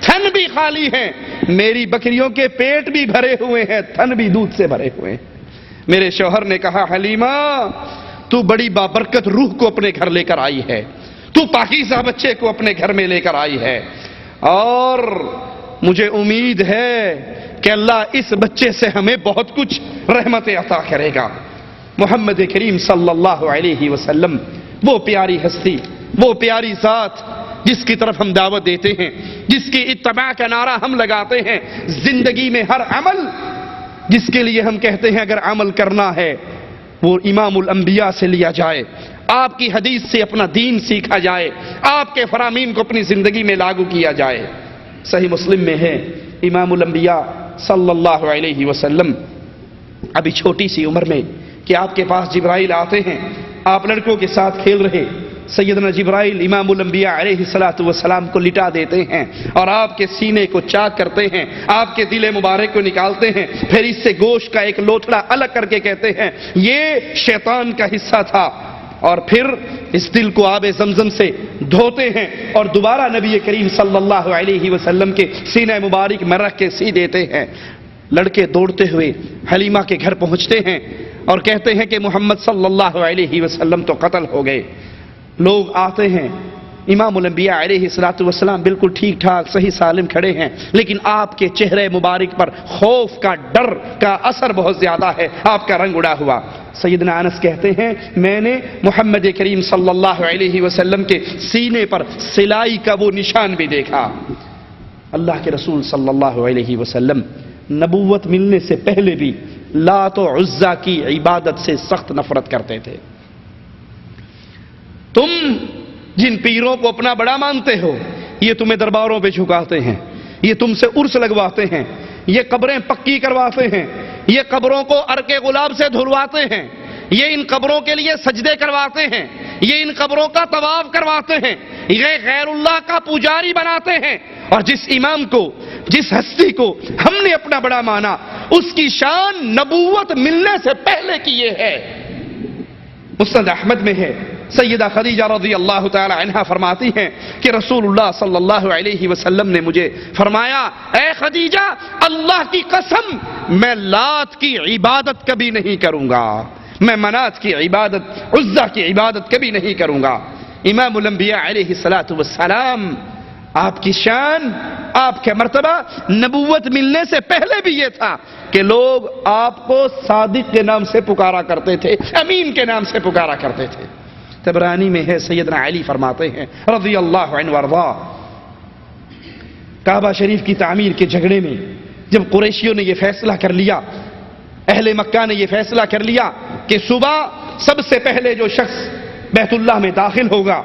تھن بھی خالی ہیں. میری بکریوں کے پیٹ بھی بھرے ہوئے ہیں، تھن بھی دودھ سے بھرے ہوئے ہیں. میرے شوہر نے کہا حلیمہ تو بڑی بابرکت روح کو اپنے گھر لے کر آئی ہے، تو پاکیزہ بچے کو اپنے گھر میں لے کر آئی ہے، اور مجھے امید ہے کہ اللہ اس بچے سے ہمیں بہت کچھ رحمتیں عطا کرے گا. محمد کریم صلی اللہ علیہ وسلم وہ پیاری ہستی، وہ پیاری ذات جس کی طرف ہم دعوت دیتے ہیں، جس کی اتباع کا نعرہ ہم لگاتے ہیں. زندگی میں ہر عمل جس کے لیے ہم کہتے ہیں اگر عمل کرنا ہے وہ امام الانبیاء سے لیا جائے، آپ کی حدیث سے اپنا دین سیکھا جائے، آپ کے فرامین کو اپنی زندگی میں لاگو کیا جائے. صحیح مسلم میں ہے امام الانبیاء صلی اللہ علیہ وسلم ابھی چھوٹی سی عمر میں کہ آپ کے پاس جبرائیل آتے ہیں، آپ لڑکوں کے ساتھ کھیل رہے. سیدنا جبرائیل امام الانبیاء علیہ السلام کو لٹا دیتے ہیں اور آپ کے سینے کو چاک کرتے ہیں، آپ کے دل مبارک کو نکالتے ہیں، پھر اس سے گوشت کا ایک لوتھڑا الگ کر کے کہتے ہیں یہ شیطان کا حصہ تھا، اور پھر اس دل کو آب زمزم سے دھوتے ہیں اور دوبارہ نبی کریم صلی اللہ علیہ وسلم کے سینہ مبارک میں رکھ کے سی دیتے ہیں. لڑکے دوڑتے ہوئے حلیمہ کے گھر پہنچتے ہیں اور کہتے ہیں کہ محمد صلی اللہ علیہ وسلم تو قتل ہو گئے. لوگ آتے ہیں، امام الانبیاء علیہ السلام بالکل ٹھیک ٹھاک صحیح سالم کھڑے ہیں، لیکن آپ کے چہرے مبارک پر خوف کا، ڈر کا اثر بہت زیادہ ہے، آپ کا رنگ اڑا ہوا. سیدنا انس کہتے ہیں میں نے محمد کریم صلی اللہ علیہ وسلم کے سینے پر سلائی کا وہ نشان بھی دیکھا. اللہ کے رسول صلی اللہ علیہ وسلم نبوت ملنے سے پہلے بھی لات و عزا کی عبادت سے سخت نفرت کرتے تھے. تم جن پیروں کو اپنا بڑا مانتے ہو یہ تمہیں درباروں پہ جھکاتے ہیں، یہ تم سے عرس لگواتے ہیں، یہ قبریں پکی کرواتے ہیں، یہ قبروں کو عرق گلاب سے دھلواتے ہیں، یہ ان قبروں کے لیے سجدے کرواتے ہیں، یہ ان قبروں کا طواف کرواتے ہیں، یہ غیر اللہ کا پجاری بناتے ہیں. اور جس امام کو، جس ہستی کو ہم نے اپنا بڑا مانا اس کی شان نبوت ملنے سے پہلے کی یہ ہے. مسند احمد میں ہے سیدہ خدیجہ رضی اللہ تعالی عنہا فرماتی ہیں کہ رسول اللہ صلی اللہ علیہ وسلم نے مجھے فرمایا اے خدیجہ اللہ کی قسم میں لات کی عبادت کبھی نہیں کروں گا، میں منات کی عبادت، عزا کی عبادت کبھی نہیں کروں گا. امام الانبیاء علیہ السلام آپ کی شان، آپ کے مرتبہ نبوت ملنے سے پہلے بھی یہ تھا کہ لوگ آپ کو صادق کے نام سے پکارا کرتے تھے، امین کے نام سے پکارا کرتے تھے. تبرانی میں ہے سیدنا علی فرماتے ہیں رضی اللہ عنہ وارضا، کعبہ شریف کی تعمیر کے جھگڑے میں جب قریشیوں نے یہ فیصلہ کر لیا، اہل مکہ نے یہ فیصلہ کر لیا کہ صبح سب سے پہلے جو شخص بیت اللہ میں داخل ہوگا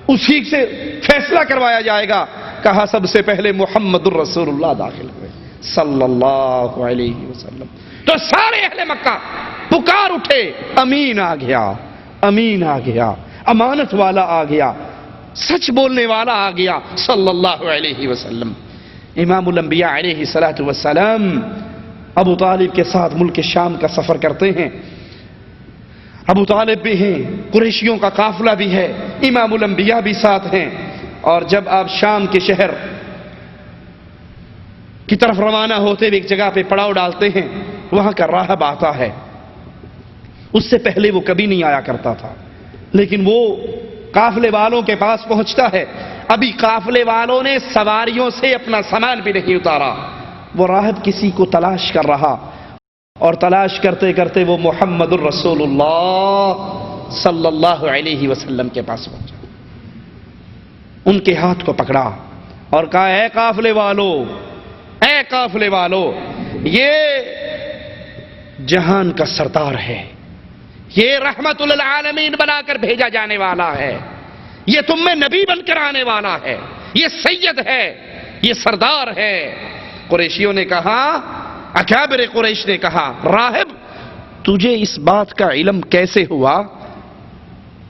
اسی سے فیصلہ کروایا جائے گا، کہا سب سے پہلے محمد الرسول اللہ داخل ہوئے صلی اللہ علیہ وسلم. تو سارے اہل مکہ پکار اٹھے امین آ گیا، امین آ گیا، امانت والا آ گیا، سچ بولنے والا آ گیا صلی اللہ علیہ وسلم. امام الانبیاء علیہ السلام ابو طالب کے ساتھ ملک شام کا سفر کرتے ہیں. ابو طالب بھی ہیں، قریشیوں کا قافلہ بھی ہے، امام الانبیاء بھی ساتھ ہیں. اور جب آپ شام کے شہر کی طرف روانہ ہوتے ہوئے ایک جگہ پہ پڑاؤ ڈالتے ہیں، وہاں کا راہب آتا ہے. اس سے پہلے وہ کبھی نہیں آیا کرتا تھا، لیکن وہ قافلے والوں کے پاس پہنچتا ہے. ابھی قافلے والوں نے سواریوں سے اپنا سامان بھی نہیں اتارا. وہ راہب کسی کو تلاش کر رہا اور تلاش کرتے کرتے وہ محمد الرسول اللہ صلی اللہ علیہ وسلم کے پاس پہنچا. ان کے ہاتھ کو پکڑا اور کہا اے قافلے والو، اے قافلے والو، یہ جہان کا سردار ہے، یہ رحمت للعالمین بنا کر بھیجا جانے والا ہے، یہ تم میں نبی بن کر آنے والا ہے، یہ سید ہے، یہ سردار ہے۔ قریشیوں نے کہا، اکابر قریش نے کہا، راہب تجھے اس بات کا علم کیسے ہوا؟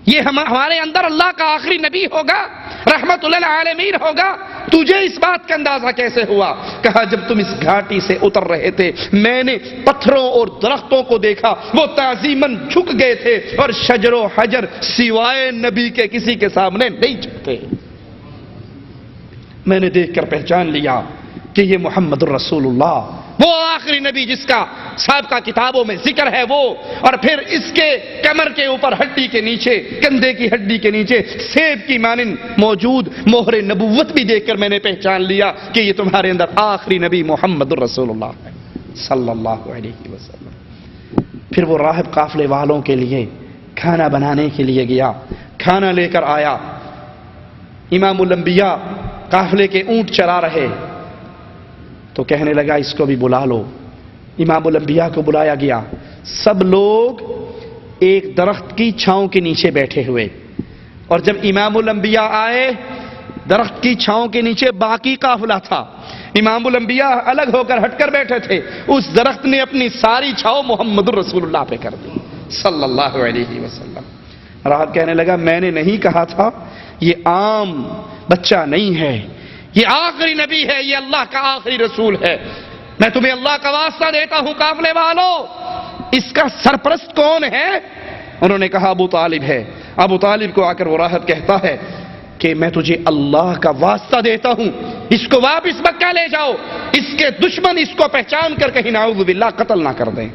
یہ ہمارے اندر اللہ کا آخری نبی ہوگا، رحمت للعالمین ہوگا، تجھے اس بات کا اندازہ کیسے ہوا؟ کہا جب تم اس گھاٹی سے اتر رہے تھے میں نے پتھروں اور درختوں کو دیکھا، وہ تعظیماً جھک گئے تھے اور شجر و حجر سوائے نبی کے کسی کے سامنے نہیں جھکتے۔ میں نے دیکھ کر پہچان لیا کہ یہ محمد الرسول اللہ، وہ آخری نبی جس کا سابقہ کتابوں میں ذکر ہے وہ، اور پھر اس کے کمر کے اوپر ہڈی کے نیچے، کندھے کی ہڈی کے نیچے سیب کی مانند موجود مہر نبوت بھی دیکھ کر میں نے پہچان لیا کہ یہ تمہارے اندر آخری نبی محمد الرسول اللہ ہے صلی اللہ علیہ وسلم۔ پھر وہ راہب قافلے والوں کے لیے کھانا بنانے کے لیے گیا، کھانا لے کر آیا۔ امام الانبیاء قافلے کے اونٹ چلا رہے تو کہنے لگا اس کو بھی بلا لو۔ امام الانبیاء کو بلایا گیا، سب لوگ ایک درخت کی چھاؤں کے نیچے بیٹھے ہوئے، اور جب امام الانبیاء آئے درخت کی چھاؤں کے نیچے باقی قافلہ تھا، امام الانبیاء الگ ہو کر ہٹ کر بیٹھے تھے، اس درخت نے اپنی ساری چھاؤں محمد الرسول اللہ پہ کر دی صلی اللہ علیہ وسلم۔ راہب کہنے لگا میں نے نہیں کہا تھا یہ عام بچہ نہیں ہے، یہ آخری نبی ہے، یہ اللہ کا آخری رسول ہے، میں تمہیں اللہ کا واسطہ دیتا ہوں قافلے والوں، اس کا سرپرست کون ہے؟ انہوں نے کہا ابو طالب ہے۔ ابو طالب کو آ کر وہ راہب کہتا ہے کہ میں تجھے اللہ کا واسطہ دیتا ہوں، اس کو واپس مکہ لے جاؤ، اس کے دشمن اس کو پہچان کر کہیں نعوذ باللہ قتل نہ کر دیں۔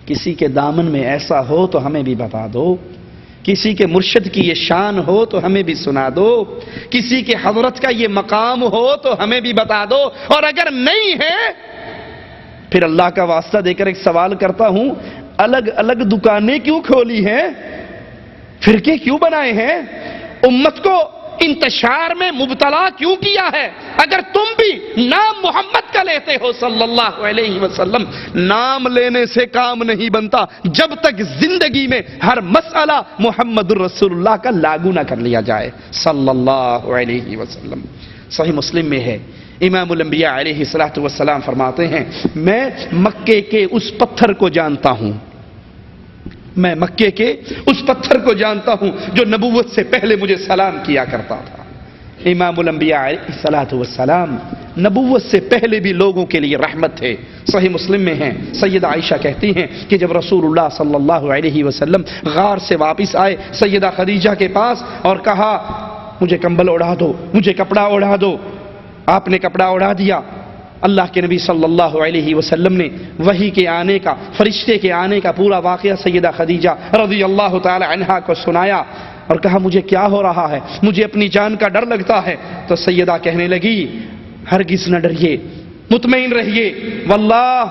کسی کے دامن میں ایسا ہو تو ہمیں بھی بتا دو، کسی کے مرشد کی یہ شان ہو تو ہمیں بھی سنا دو، کسی کے حضرت کا یہ مقام ہو تو ہمیں بھی بتا دو، اور اگر نہیں ہے پھر اللہ کا واسطہ دے کر ایک سوال کرتا ہوں، الگ الگ دکانیں کیوں کھولی ہیں، فرقے کیوں بنائے ہیں، امت کو انتشار میں مبتلا کیوں کیا ہے؟ اگر تم بھی نام محمد کا لیتے ہو صلی اللہ علیہ وسلم، نام لینے سے کام نہیں بنتا جب تک زندگی میں ہر مسئلہ محمد الرسول اللہ کا لاگو نہ کر لیا جائے صلی اللہ علیہ وسلم۔ صحیح مسلم میں ہے، امام الانبیاء علیہ الصلوۃ والسلام فرماتے ہیں میں مکے کے اس پتھر کو جانتا ہوں، میں مکے کے اس پتھر کو جانتا ہوں جو نبوت سے پہلے مجھے سلام کیا کرتا تھا۔ امام الانبیاء علیہ الصلوۃ والسلام نبوت سے پہلے بھی لوگوں کے لیے رحمت تھے۔ صحیح مسلم میں ہیں، سیدہ عائشہ کہتی ہیں کہ جب رسول اللہ صلی اللہ علیہ وسلم غار سے واپس آئے سیدہ خدیجہ کے پاس اور کہا مجھے کمبل اڑا دو، مجھے کپڑا اڑا دو، آپ نے کپڑا اڑا دیا۔ اللہ کے نبی صلی اللہ علیہ وسلم نے وحی کے آنے کا، فرشتے کے آنے کا پورا واقعہ سیدہ خدیجہ رضی اللہ تعالی عنہا کو سنایا اور کہا مجھے کیا ہو رہا ہے، مجھے اپنی جان کا ڈر لگتا ہے۔ تو سیدہ کہنے لگی ہرگز نہ ڈریے، مطمئن رہیے، واللہ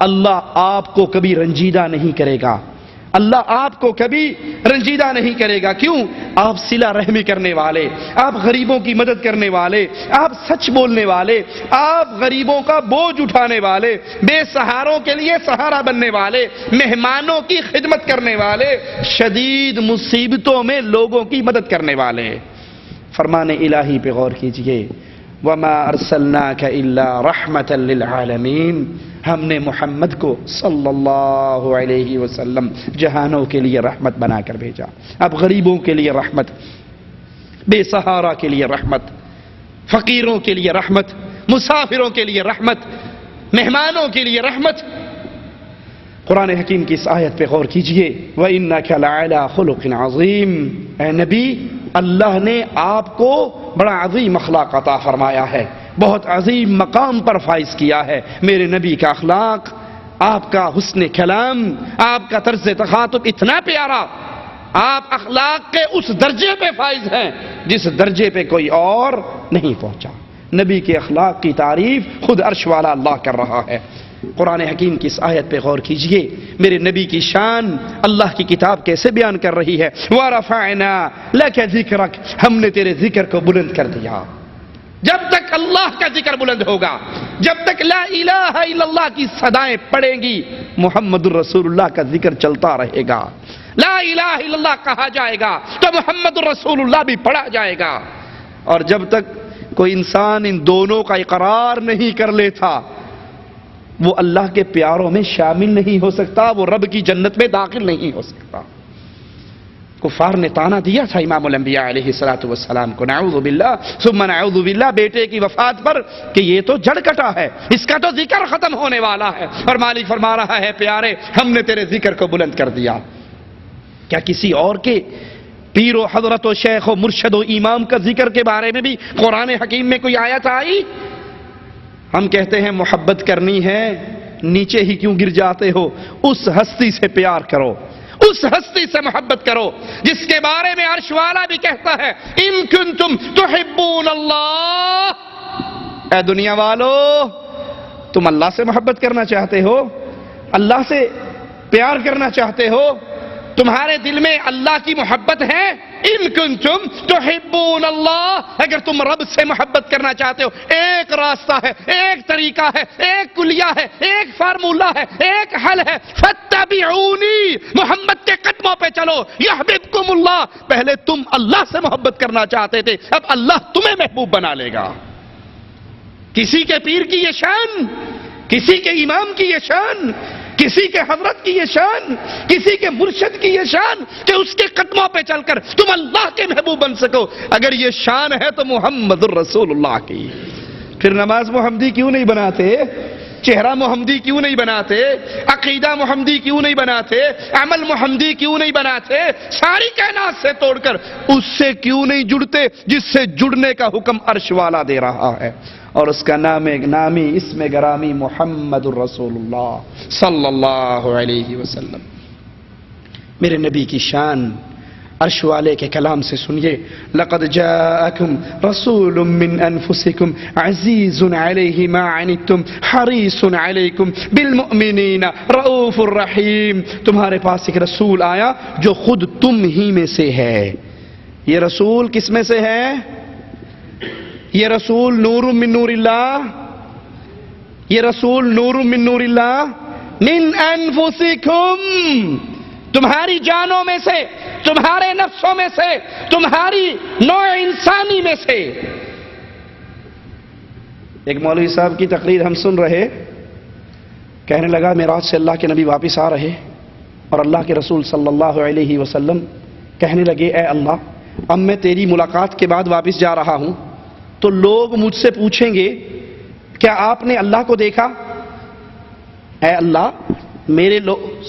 اللہ آپ کو کبھی رنجیدہ نہیں کرے گا، اللہ آپ کو کبھی رنجیدہ نہیں کرے گا۔ کیوں؟ آپ صلہ رحمی کرنے والے، آپ غریبوں کی مدد کرنے والے، آپ سچ بولنے والے، آپ غریبوں کا بوجھ اٹھانے والے، بے سہاروں کے لیے سہارا بننے والے، مہمانوں کی خدمت کرنے والے، شدید مصیبتوں میں لوگوں کی مدد کرنے والے۔ فرمان الہی پہ غور کیجئے، وَمَا أَرْسَلْنَاكَ إِلَّا رَحْمَةً لِلْعَالَمِينَ، ہم نے محمد کو صلی اللہ علیہ وسلم جہانوں کے لیے رحمت بنا کر بھیجا۔ اب غریبوں کے لیے رحمت، بے سہارا کے لیے رحمت، فقیروں کے لیے رحمت، مسافروں کے لیے رحمت، مہمانوں کے لیے رحمت۔ قرآن حکیم کی اس آیت پہ غور کیجئے، وَإِنَّكَ لَعَلَىٰ خُلُقٍ عَظِيمٍ، اے نبی اللہ نے آپ کو بڑا عظیم اخلاق عطا فرمایا ہے، بہت عظیم مقام پر فائز کیا ہے۔ میرے نبی کا اخلاق، آپ کا حسن کلام، آپ کا طرز تخاطب اتنا پیارا، آپ اخلاق کے اس درجے پہ فائز ہیں جس درجے پہ کوئی اور نہیں پہنچا۔ نبی کے اخلاق کی تعریف خود عرش والا اللہ کر رہا ہے۔ قرآن حکیم کی اس آیت پہ غور کیجئے، میرے نبی کی شان اللہ کی کتاب کیسے بیان کر رہی ہے، وَرَفَعْنَا لَكَ ذِكْرَكَ، ہم نے تیرے ذکر کو بلند کر دیا۔ جب تک اللہ کا ذکر بلند ہوگا، جب تک لا الہ الا اللہ کی صدائیں پڑیں گی، محمد الرسول اللہ کا ذکر چلتا رہے گا۔ لا الہ الا اللہ کہا جائے گا تو محمد الرسول اللہ بھی پڑھا جائے گا، اور جب تک کوئی انسان ان دونوں کا اقرار نہیں کر لیتا وہ اللہ کے پیاروں میں شامل نہیں ہو سکتا، وہ رب کی جنت میں داخل نہیں ہو سکتا۔ کفار نے تانا دیا تھا امام الانبیاء علیہ السلام کو، نعوذ باللہ ثم نعوذ باللہ، بیٹے کی وفات پر کہ یہ تو جڑ کٹا ہے، اس کا تو ذکر ختم ہونے والا ہے، اور مالک فرما رہا ہے پیارے ہم نے تیرے ذکر کو بلند کر دیا۔ کیا کسی اور کے پیر و حضرت و شیخ و مرشد و امام کا ذکر کے بارے میں بھی قرآن حکیم میں کوئی آیت آئی؟ ہم کہتے ہیں محبت کرنی ہے، نیچے ہی کیوں گر جاتے ہو؟ اس ہستی سے پیار کرو، اس ہستی سے محبت کرو جس کے بارے میں عرش والا بھی کہتا ہے ان کنتم تحبون اللہ۔ اے دنیا والو، تم اللہ سے محبت کرنا چاہتے ہو، اللہ سے پیار کرنا چاہتے ہو، تمہارے دل میں اللہ کی محبت ہے؟ ان کنتم تحبون اللہ، اگر تم رب سے محبت کرنا چاہتے ہو، ایک راستہ ہے، ایک طریقہ ہے، ایک کلیہ ہے، ایک فارمولہ ہے، ایک حل ہے، فاتبعونی، محمد کے قدموں پہ چلو، یحببکم اللہ۔ پہلے تم اللہ سے محبت کرنا چاہتے تھے، اب اللہ تمہیں محبوب بنا لے گا۔ کسی کے پیر کی یہ شان، کسی کے امام کی یہ شان، کسی کے حضرت کی یہ شان، کسی کے مرشد کی یہ شان کہ اس کے قدموں پہ چل کر تم اللہ کے محبوب بن سکو، اگر یہ شان ہے تو محمد الرسول اللہ کی۔ پھر نماز محمدی کیوں نہیں بناتے؟ چہرہ محمدی کیوں نہیں بناتے؟ عقیدہ محمدی کیوں نہیں بناتے؟ عمل محمدی کیوں نہیں بناتے؟ ساری کائنات سے توڑ کر اس سے کیوں نہیں جڑتے جس سے جڑنے کا حکم عرش والا دے رہا ہے، اور اس کا نامی اسم گرامی محمد الرسول اللہ صلی اللہ علیہ وسلم۔ میرے نبی کی شان عرش والے کے کلام سے سنیے، لقد جاءکم رسول من انفسکم عزیز علیہ ما عنتم حریص علیکم بالمؤمنین رؤوف الرحیم۔ تمہارے پاس ایک رسول آیا جو خود تم ہی میں سے ہے۔ یہ رسول کس میں سے ہے؟ یہ رسول نور من نور اللہ، یہ رسول نور من نور اللہ، من انفسکم، تمہاری جانوں میں سے، تمہارے نفسوں میں سے، تمہاری نوع انسانی میں سے۔ ایک مولوی صاحب کی تقریر ہم سن رہے، کہنے لگا معراج سے اللہ کے نبی واپس آ رہے اور اللہ کے رسول صلی اللہ علیہ وسلم کہنے لگے اے اللہ اب میں تیری ملاقات کے بعد واپس جا رہا ہوں تو لوگ مجھ سے پوچھیں گے کیا آپ نے اللہ کو دیکھا؟ اے اللہ میرے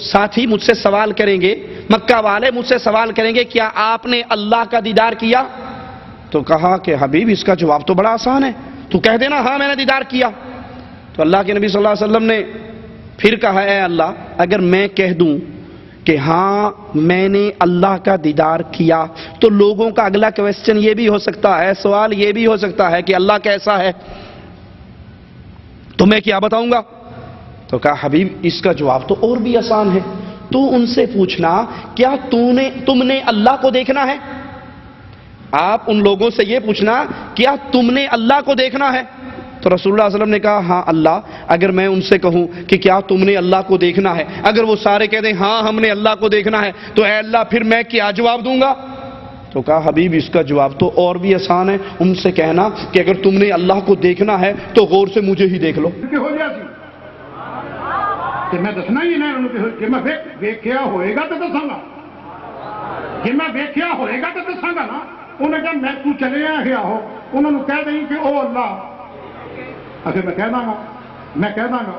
ساتھی مجھ سے سوال کریں گے، مکہ والے مجھ سے سوال کریں گے کیا آپ نے اللہ کا دیدار کیا؟ تو کہا کہ حبیب اس کا جواب تو بڑا آسان ہے، تو کہہ دینا ہاں میں نے دیدار کیا۔ تو اللہ کے نبی صلی اللہ علیہ وسلم نے پھر کہا اے اللہ اگر میں کہہ دوں کہ ہاں میں نے اللہ کا دیدار کیا تو لوگوں کا اگلا کویسچن یہ بھی ہو سکتا ہے، سوال یہ بھی ہو سکتا ہے کہ اللہ کیسا ہے، تو میں کیا بتاؤں گا؟ تو کہا حبیب اس کا جواب تو اور بھی آسان ہے، تو ان سے پوچھنا کیا تم نے اللہ کو دیکھنا ہے؟ آپ ان لوگوں سے یہ پوچھنا کیا تم نے اللہ کو دیکھنا ہے؟ تو رسول اللہ صلی اللہ علیہ وسلم نے کہا ہاں اللہ اگر میں ان سے کہوں کہ کیا تم نے اللہ کو دیکھنا ہے، اگر وہ سارے کہہ دیں ہاں ہم نے اللہ کو دیکھنا ہے تو اے اللہ پھر میں کیا جواب دوں گا؟ تو کہا حبیب اس کا جواب تو اور بھی آسان ہے، ان سے کہنا کہ اگر تم نے اللہ کو دیکھنا ہے تو غور سے مجھے ہی دیکھ لو۔ میں دسنا ہی نہ کہ میں ویکھیا ہوئے گا تو دساں گا، جی میں ویکھیا ہوئے گا تو دساں گا نا۔ انہیں کہا میں تو چلے گیا ہو، انہوں نے کہہ دیں کہ او اللہ، اگر میں کہہ داں گا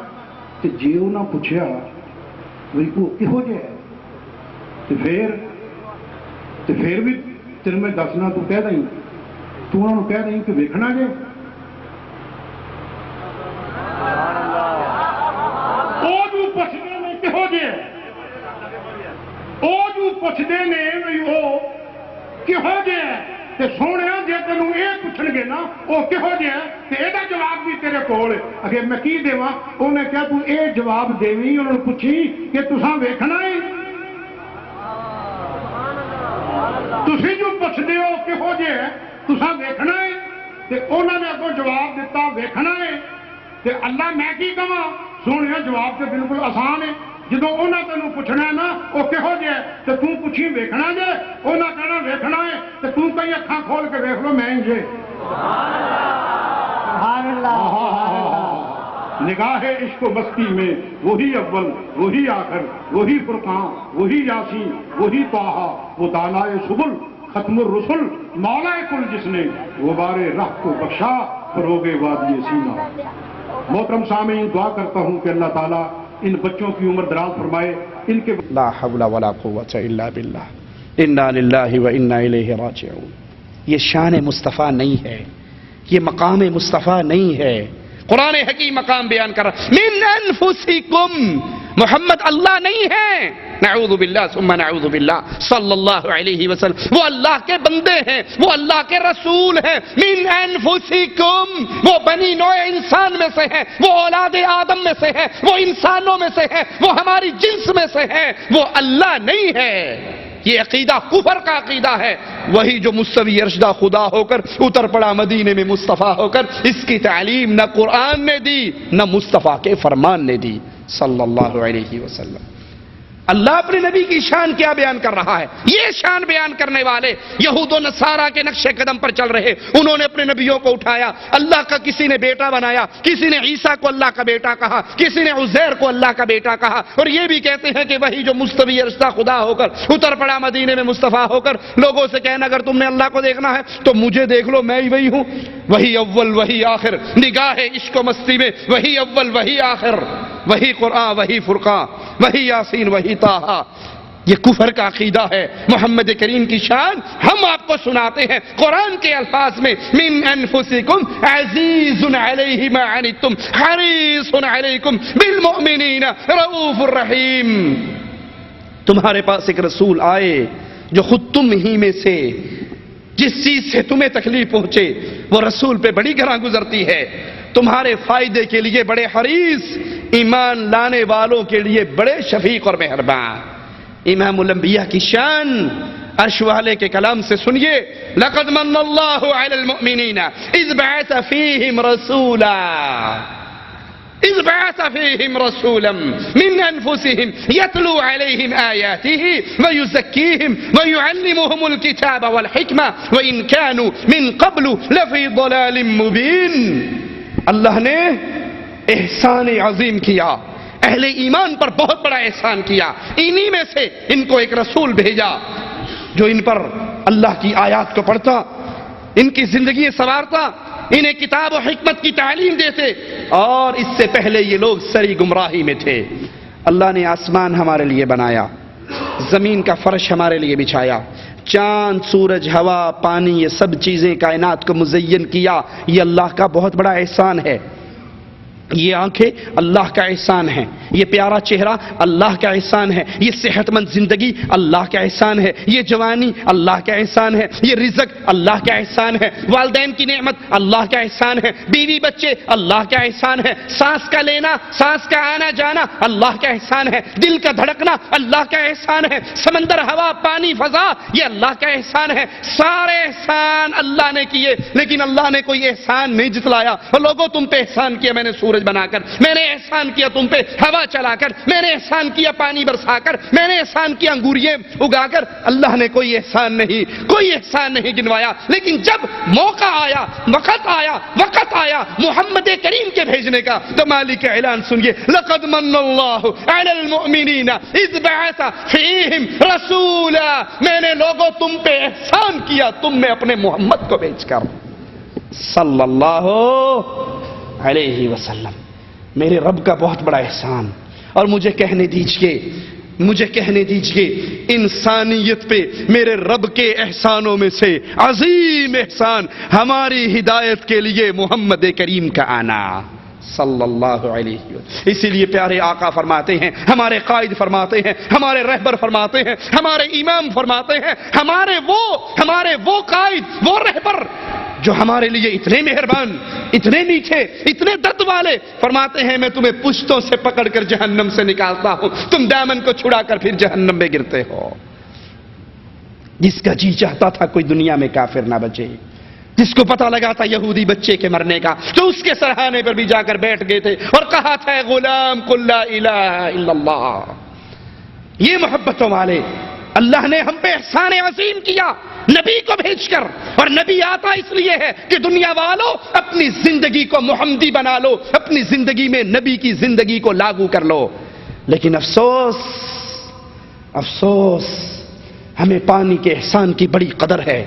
کہ جی انہوں نے پوچھا بھائی وہ کہو جہ ہے تو پھر بھی تیرے میں دسنا تو کہہ دیں، تو انہوں نے کہہ دیں کہ ویکھنا جے پوچھتے نے کہو جے، وہ جو پوچھتے نے بھائی وہ کہو جے تے سونے جے تینوں یہ پوچھن گے نا وہ کہو جے تے یہ جواب بھی تیرے کول ہے، اگر میں کی دیواں؟ انہیں کہا تو یہ جواب دیویں، انہوں نے پوچھی کہ تساں ویکھنا ہے، تسی جو پوچھتے ہو کہو جے تساں ویکھنا ہے، تے انہوں نے اگوں جواب دیتا ویکھنا ہے، تے اللہ میں کی کہاں؟ سونے جواب تو بالکل آسان ہے، ਜਦੋਂ ਉਹਨਾਂ ਤੈਨੂੰ ਪੁੱਛਣਾ ਨਾ ਉਹ ਕਿਹੋ ਜਿਹਾ ਤੇ ਤੂੰ ਪੁੱਛੀ ਵੇਖਣਾ ਜੇ, ਉਹਨਾਂ ਕਹਿਣਾ ਵੇਖਣਾ ਹੈ ਤੇ ਤੂੰ ਕਈ ਅੱਖਾਂ ਖੋਲ ਕੇ ਵੇਖ ਲਓ ਮੈਂ ਜੇ نگاہ عشق و مستی میں وہی اول وہی آخر وہی فرقان وہی یاسین وہی طٰہٰ وہ دانائے سبل ختم الرسل مولا کل جس نے غبار راہ کو بخشا فروغ وادی سینا. محترم سامعین، دعا کرتا ہوں کہ اللہ تعالیٰ ان بچوں کی عمر دراز فرمائے. ان کے لا حول ولا قوة الا باللہ انا للہ و انا الیہ راجعون. یہ شان مصطفیٰ نہیں ہے، یہ مقام مصطفیٰ نہیں ہے. قرآن حکیم مقام بیان کر رہا من انفسکم، محمد اللہ نہیں ہے. نعوذ باللہ ثم نعوذ باللہ صلی اللہ علیہ وسلم وہ اللہ کے بندے ہیں، وہ اللہ کے رسول ہیں. من انفسکم، وہ بنی نوع انسان میں سے ہے، وہ اولاد آدم میں سے ہے، وہ انسانوں میں سے ہے، وہ ہماری جنس میں سے ہے، وہ اللہ نہیں ہے. یہ عقیدہ کفر کا عقیدہ ہے. وہی جو مستوی ارشدہ خدا ہو کر اتر پڑا مدینے میں مصطفیٰ ہو کر، اس کی تعلیم نہ قرآن نے دی نہ مصطفیٰ کے فرمان نے دی صلی اللہ علیہ وسلم. اللہ اپنے نبی کی شان کیا بیان کر رہا ہے؟ یہ شان بیان کرنے والے یہود و نصارہ کے نقش قدم پر چل رہے. انہوں نے اپنے نبیوں کو اٹھایا، اللہ کا کسی نے بیٹا بنایا، کسی نے عیسیٰ کو اللہ کا بیٹا کہا، کسی نے عزیر کو اللہ کا بیٹا کہا، اور یہ بھی کہتے ہیں کہ وہی جو مستوی ارشدہ خدا ہو کر اتر پڑا مدینے میں مصطفیٰ ہو کر لوگوں سے کہنا اگر تم نے اللہ کو دیکھنا ہے تو مجھے دیکھ لو، میں ہی وہی ہوں. وہی اول وہی آخر، نگاہ عشق و مستی میں وہی اول وہی آخر، وہی قرآن وہی فرقان وہی یاسین وہی طٰہٰ. یہ کفر کا عقیدہ ہے. محمد کریم کی شان ہم آپ کو سناتے ہیں قرآن کے الفاظ میں من انفسکم عزیز علیہ ما عنتم حریص علیکم بالمؤمنین رؤوف الرحیم. تمہارے پاس ایک رسول آئے جو خود تم ہی میں سے جس چیز سے تمہیں تکلیف پہنچے وہ رسول پہ بڑی گراں گزرتی ہے، تمہارے فائدے کے لیے بڑے حریص، ایمان لانے والوں کے لیے بڑے شفیق اور مہربان. امام الانبیاء کی شان عرش والے کے کلام سے سنیے. لقد من اللہ علی المؤمنین اذ بعث فیہم رسولا اذ بعث فیہم رسولا من انفسہم یتلو علیہم آیاتہ ویزکیہم ویعلمہم الکتاب والحکمہ وإن كانوا من قبل لفی ضلال مبین. اللہ نے احسان عظیم کیا، اہل ایمان پر بہت بڑا احسان کیا. انہی میں سے ان کو ایک رسول بھیجا جو ان پر اللہ کی آیات کو پڑھتا، ان کی زندگی سنوارتا، انہیں کتاب و حکمت کی تعلیم دیتے. اور اس سے پہلے یہ لوگ سری گمراہی میں تھے. اللہ نے آسمان ہمارے لیے بنایا، زمین کا فرش ہمارے لیے بچھایا، چاند سورج ہوا پانی یہ سب چیزیں کائنات کو مزین کیا. یہ اللہ کا بہت بڑا احسان ہے. یہ آنکھیں اللہ کا احسان ہے، یہ پیارا چہرہ اللہ کا احسان ہے، یہ صحت مند زندگی اللہ کا احسان ہے، یہ جوانی اللہ کا احسان ہے، یہ رزق اللہ کا احسان ہے، والدین کی نعمت اللہ کا احسان ہے، بیوی بچے اللہ کا احسان ہے، سانس کا لینا سانس کا آنا جانا اللہ کا احسان ہے، دل کا دھڑکنا اللہ کا احسان ہے، سمندر ہوا پانی فضا یہ اللہ کا احسان ہے. سارے احسان اللہ نے کیے، لیکن اللہ نے کوئی احسان نہیں جتلایا. اور لوگوں تم پہ احسان کیا میں نے سورج بنا کر، میں نے احسان کیا تم پہ ہوا چلا کر، میں نے احسان کیا پانی برسا کر، میں نے احسان کیا انگوریے اگا کر. اللہ نے کوئی احسان نہیں گنوایا. لیکن جب موقع آیا وقت آیا محمد کریم کے بھیجنے کا تو مالک کا اعلان سنیے. لقد من اللہ علی المؤمنین اذ بعث فیہم رسولا. میں نے لوگوں تم پہ احسان کیا تم میں اپنے محمد کو بھیج کر صلی اللہ علیہ وسلم. میرے رب کا بہت بڑا احسان. اور مجھے کہنے دیجئے انسانیت پہ میرے رب کے احسانوں میں سے عظیم احسان ہماری ہدایت کے لیے محمد کریم کا آنا صلی اللہ علیہ وسلم. اسی لیے پیارے آقا فرماتے ہیں، ہمارے قائد فرماتے ہیں، ہمارے رہبر فرماتے ہیں، ہمارے امام فرماتے ہیں، ہمارے وہ قائد وہ رہبر جو ہمارے لیے اتنے مہربان، اتنے میٹھے، اتنے درد والے فرماتے ہیں میں تمہیں پشتوں سے پکڑ کر جہنم سے نکالتا ہوں، تم دامن کو چھڑا کر پھر جہنم میں گرتے ہو. جس کا جی چاہتا تھا کوئی دنیا میں کافر نہ بچے، جس کو پتہ لگا تھا یہودی بچے کے مرنے کا تو اس کے سرہانے پر بھی جا کر بیٹھ گئے تھے اور کہا تھا غلام قل لا الہ الا اللہ. یہ محبتوں والے، اللہ نے ہم پہ احسان عظیم کیا نبی کو بھیج کر، اور نبی آتا اس لیے ہے کہ دنیا والوں اپنی زندگی کو محمدی بنا لو، اپنی زندگی میں نبی کی زندگی کو لاگو کر لو۔ لیکن افسوس افسوس، ہمیں پانی کے احسان کی بڑی قدر ہے،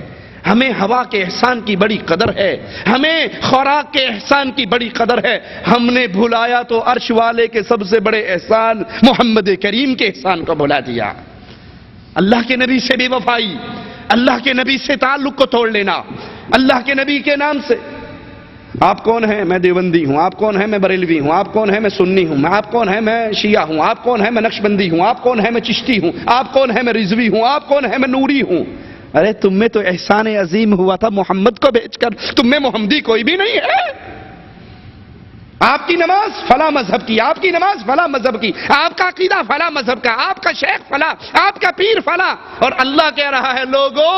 ہمیں ہوا کے احسان کی بڑی قدر ہے، ہمیں خوراک کے احسان کی بڑی قدر ہے، ہم نے بھلایا تو عرش والے کے سب سے بڑے احسان محمد کریم کے احسان کو بھلا دیا۔ اللہ کے نبی سے بے وفائی، اللہ کے نبی سے تعلق کو توڑ لینا، اللہ کے نبی کے نام سے۔ آپ کون ہیں؟ میں دیوبندی ہوں۔ آپ کون ہیں؟ میں بریلوی ہوں۔ آپ کون ہیں؟ میں سنی ہوں۔ آپ کون ہیں؟ میں شیعہ ہوں۔ آپ کون ہیں؟ میں نقشبندی ہوں۔ آپ کون ہیں؟ میں چشتی ہوں۔ آپ کون ہیں؟ میں رضوی ہوں۔ آپ کون ہیں؟ میں نوری ہوں۔ ارے تم میں تو احسان عظیم ہوا تھا محمد کو بھیج کر، تم میں محمدی کوئی بھی نہیں ہے۔ آپ کی نماز فلاں مذہب کی، آپ کی نماز فلاں مذہب کی، آپ کا عقیدہ فلاں مذہب کا، آپ کا شیخ فلاں، آپ کا پیر فلاں، اور اللہ کہہ رہا ہے لوگو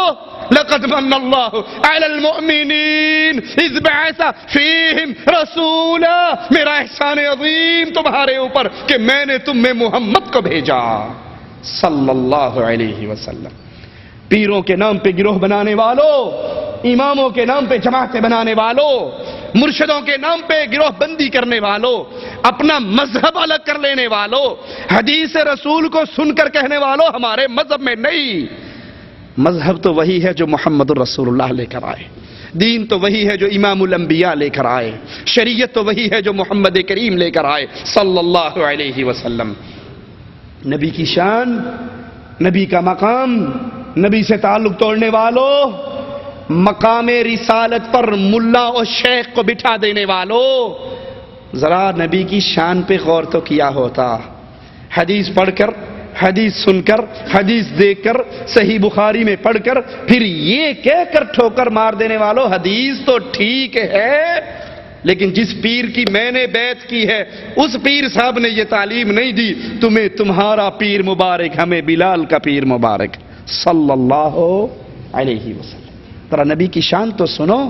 لقد من اللہ علی المؤمنین اذ بعث فیہم رسولا، میرا احسان عظیم تمہارے اوپر کہ میں نے تم میں محمد کو بھیجا صلی اللہ علیہ وسلم۔ پیروں کے نام پہ گروہ بنانے والوں، اماموں کے نام پہ جماعتیں بنانے والوں، مرشدوں کے نام پہ گروہ بندی کرنے والوں، اپنا مذہب الگ کر لینے والوں، حدیث رسول کو سن کر کہنے والوں ہمارے مذہب میں نہیں۔ مذہب تو وہی ہے جو محمد الرسول اللہ لے کر آئے، دین تو وہی ہے جو امام الانبیاء لے کر آئے، شریعت تو وہی ہے جو محمد کریم لے کر آئے صلی اللہ علیہ وسلم۔ نبی کی شان، نبی کا مقام، نبی سے تعلق توڑنے والوں، مقام رسالت پر ملا اور شیخ کو بٹھا دینے والوں، ذرا نبی کی شان پہ غور تو کیا ہوتا۔ حدیث پڑھ کر، حدیث سن کر، حدیث دیکھ کر، صحیح بخاری میں پڑھ کر، پھر یہ کہہ کر ٹھوکر مار دینے والوں حدیث تو ٹھیک ہے لیکن جس پیر کی میں نے بیعت کی ہے اس پیر صاحب نے یہ تعلیم نہیں دی، تمہیں تمہارا پیر مبارک، ہمیں بلال کا پیر مبارک صلی اللہ علیہ وسلم۔ ذرا نبی کی شان تو سنو،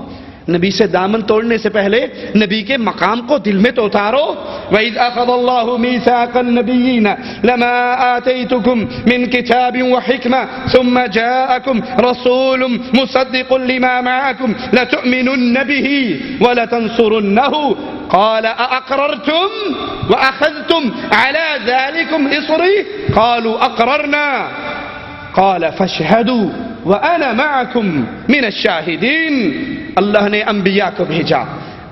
نبی سے دامن توڑنے سے پہلے نبی کے مقام کو دل میں تو اتارو۔ وَإِذْ أَخَذَ اللَّهُ مِيثَاقَ النَّبِيِّينَ لَمَا آتَيْتُكُمْ مِنْ كِتَابٍ وَحِكْمَةٍ ثُمَّ جَاءَكُمْ رَسُولٌ مُصَدِّقٌ لِمَا مَعَكُمْ لَتُؤْمِنُنَّ بِهِ وَلَتَنْصُرُنَّهُ قَالَ أَأَقْرَرْتُمْ وَأَخَذْتُمْ عَلَى ذَلِكُمْ إِصْرِي قَالُوا أَقْرَرْنَا قَالَ فَاشْهَدُوا وَأَنَا مَعَكُمْ مِنَ الشَّاهِدِينَ۔ اللہ نے انبیاء کو بھیجا،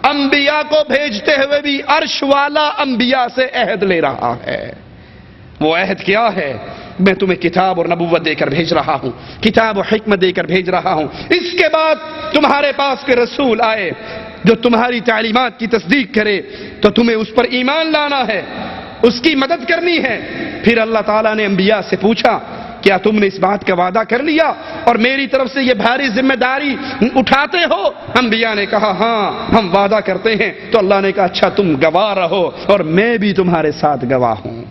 انبیاء کو بھیجتے ہوئے بھی عرش والا انبیاء سے عہد لے رہا ہے۔ وہ عہد کیا ہے؟ میں تمہیں کتاب اور نبوت دے کر بھیج رہا ہوں، کتاب و حکمت دے کر بھیج رہا ہوں، اس کے بعد تمہارے پاس کے رسول آئے جو تمہاری تعلیمات کی تصدیق کرے تو تمہیں اس پر ایمان لانا ہے، اس کی مدد کرنی ہے۔ پھر اللہ تعالیٰ نے انبیاء سے پوچھا کیا تم نے اس بات کا وعدہ کر لیا اور میری طرف سے یہ بھاری ذمہ داری اٹھاتے ہو؟ انبیاء نے کہا ہاں ہم وعدہ کرتے ہیں۔ تو اللہ نے کہا اچھا تم گواہ رہو اور میں بھی تمہارے ساتھ گواہ ہوں۔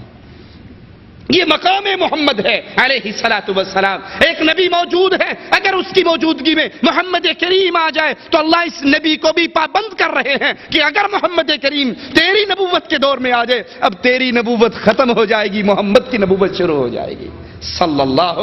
یہ مقام محمد ہے علیہ الصلوۃ والسلام۔ ایک نبی موجود ہے، اگر اس کی موجودگی میں محمد کریم آ جائے تو اللہ اس نبی کو بھی پابند کر رہے ہیں کہ اگر محمد کریم تیری نبوت کے دور میں آ جائے، اب تیری نبوت ختم ہو جائے گی، محمد کی نبوت شروع ہو جائے گی صلی اللہ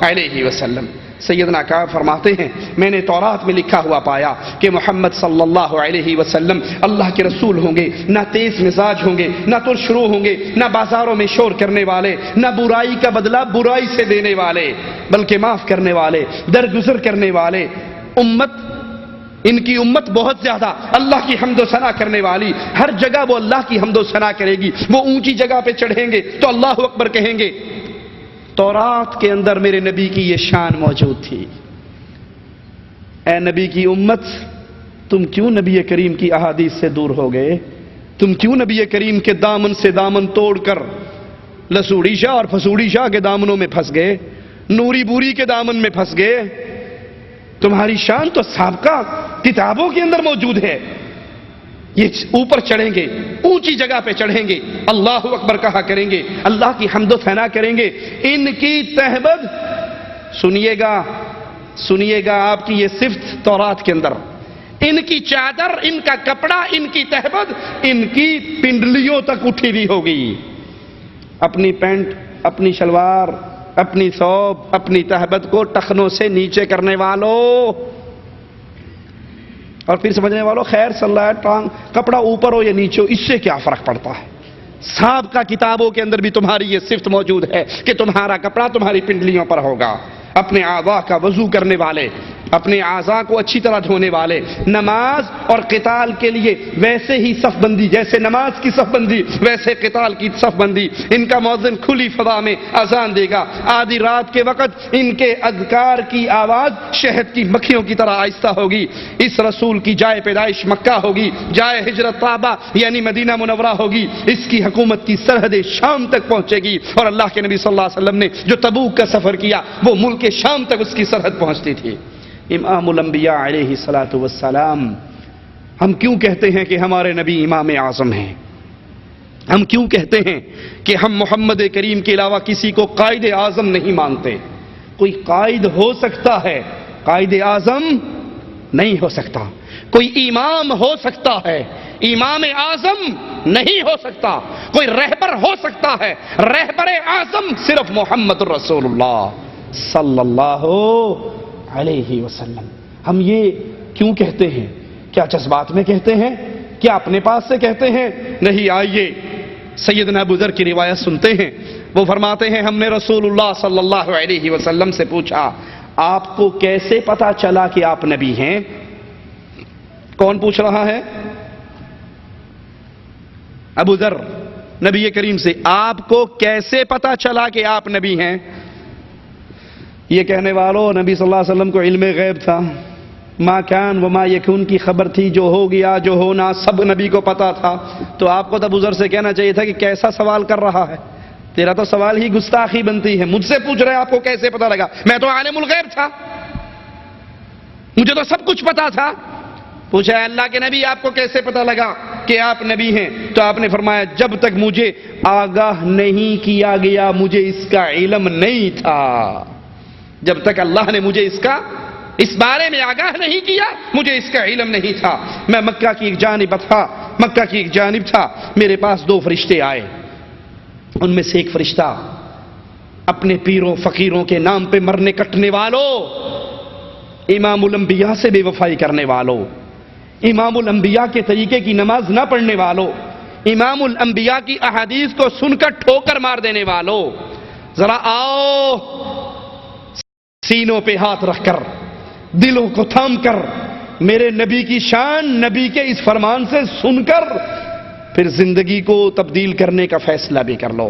علیہ وسلم۔ سیدنا کعب فرماتے ہیں میں نے تورات میں لکھا ہوا پایا کہ محمد صلی اللہ علیہ وسلم اللہ کے رسول ہوں گے، نہ تیز مزاج ہوں گے، نہ ترشرو ہوں گے، نہ بازاروں میں شور کرنے والے، نہ برائی کا بدلہ برائی سے دینے والے، بلکہ معاف کرنے والے، درگزر کرنے والے۔ ان کی امت بہت زیادہ اللہ کی حمد و ثنا کرنے والی، ہر جگہ وہ اللہ کی حمد و ثنا کرے گی۔ وہ اونچی جگہ پہ چڑھیں گے تو اللہ اکبر کہیں گے۔ تورات کے اندر میرے نبی کی یہ شان موجود تھی۔ اے نبی کی امت، تم کیوں نبی کریم کی احادیث سے دور ہو گئے؟ تم کیوں نبی کریم کے دامن سے دامن توڑ کر لسوڑی شاہ اور فسوڑی شاہ کے دامنوں میں پھنس گئے، نوری بوری کے دامن میں پھنس گئے؟ تمہاری شان تو سابقہ کتابوں کے اندر موجود ہے۔ یہ اوپر چڑھیں گے، اونچی جگہ پہ چڑھیں گے، اللہ اکبر کہا کریں گے، اللہ کی حمد و ثنا کریں گے۔ ان کی تہبد سنیے گا آپ کی یہ صفت تورات کے اندر، ان کی چادر، ان کا کپڑا، ان کی تہبد ان کی پنڈلیوں تک اٹھی ہوئی ہوگی۔ اپنی پینٹ اپنی شلوار، اپنی ثوب، اپنی تہبت کو ٹخنوں سے نیچے کرنے والوں، اور پھر سمجھنے والوں خیر صلی اللہ علیہ وسلم کپڑا اوپر ہو یا نیچے ہو اس سے کیا فرق پڑتا ہے؟ سابقہ کتابوں کے اندر بھی تمہاری یہ صفت موجود ہے کہ تمہارا کپڑا تمہاری پنڈلیوں پر ہوگا۔ اپنے اعضاء کا وضو کرنے والے، اپنے اعضاء کو اچھی طرح دھونے والے، نماز اور قتال کے لیے ویسے ہی صف بندی، جیسے نماز کی صف بندی ویسے قتال کی صف بندی۔ ان کا مؤذن کھلی فضا میں اذان دے گا، آدھی رات کے وقت ان کے اذکار کی آواز شہد کی مکھیوں کی طرح آہستہ ہوگی۔ اس رسول کی جائے پیدائش مکہ ہوگی، جائے ہجرت طیبہ یعنی مدینہ منورہ ہوگی، اس کی حکومت کی سرحد شام تک پہنچے گی، اور اللہ کے نبی صلی اللہ علیہ وسلم نے جو تبوک کا سفر کیا وہ ملک شام تک اس کی سرحد پہنچتی تھی۔ امام الانبیاء علیہ الصلوۃ والسلام، ہم کیوں کہتے ہیں کہ ہمارے نبی امام اعظم ہیں؟ ہم کیوں کہتے ہیں کہ ہم محمد کریم کے علاوہ کسی کو قائد اعظم نہیں مانتے؟ کوئی قائد ہو سکتا ہے، قائد اعظم نہیں ہو سکتا۔ کوئی امام ہو سکتا ہے، امام اعظم نہیں ہو سکتا۔ کوئی رہبر ہو سکتا ہے، رہبر اعظم صرف محمد رسول اللہ صلی اللہ علیہ وسلم۔ ہم یہ کیوں کہتے ہیں؟ کیا جذبات میں کہتے ہیں؟ کیا اپنے پاس سے کہتے ہیں؟ نہیں، آئیے سیدنا ابو ذر کی روایت سنتے ہیں۔ وہ فرماتے ہیں ہم نے رسول اللہ صلی اللہ علیہ وسلم سے پوچھا آپ کو کیسے پتا چلا کہ آپ نبی ہیں؟ کون پوچھ رہا ہے؟ ابو ذر نبی کریم سے، آپ کو کیسے پتا چلا کہ آپ نبی ہیں؟ یہ کہنے والوں نبی صلی اللہ علیہ وسلم کو علم غیب تھا، ما کان وما یکون کی خبر تھی، جو ہو گیا جو ہونا سب نبی کو پتا تھا۔ تو آپ کو ابو ذر سے کہنا چاہیے تھا کہ کیسا سوال کر رہا ہے، تیرا تو سوال ہی گستاخی بنتی ہے، مجھ سے پوچھ رہے آپ کو کیسے پتا لگا؟ میں تو عالم الغیب تھا، مجھے تو سب کچھ پتا تھا۔ پوچھا ہے اللہ کے نبی آپ کو کیسے پتا لگا کہ آپ نبی ہیں؟ تو آپ نے فرمایا جب تک مجھے آگاہ نہیں کیا گیا مجھے اس کا علم نہیں تھا۔ جب تک اللہ نے مجھے اس بارے میں آگاہ نہیں کیا مجھے اس کا علم نہیں تھا۔ میں مکہ کی ایک جانب تھا، میرے پاس دو فرشتے آئے، ان میں سے ایک فرشتہ اپنے پیروں فقیروں کے نام پہ مرنے کٹنے والوں، امام الانبیاء سے بے وفائی کرنے والوں، امام الانبیاء کے طریقے کی نماز نہ پڑھنے والوں، امام الانبیاء کی احادیث کو سن کر ٹھوکر مار دینے والوں، ذرا آؤ سینوں پہ ہاتھ رکھ کر دلوں کو تھام کر میرے نبی کی شان، نبی کے اس فرمان سے سن کر پھر زندگی کو تبدیل کرنے کا فیصلہ بھی کر لو۔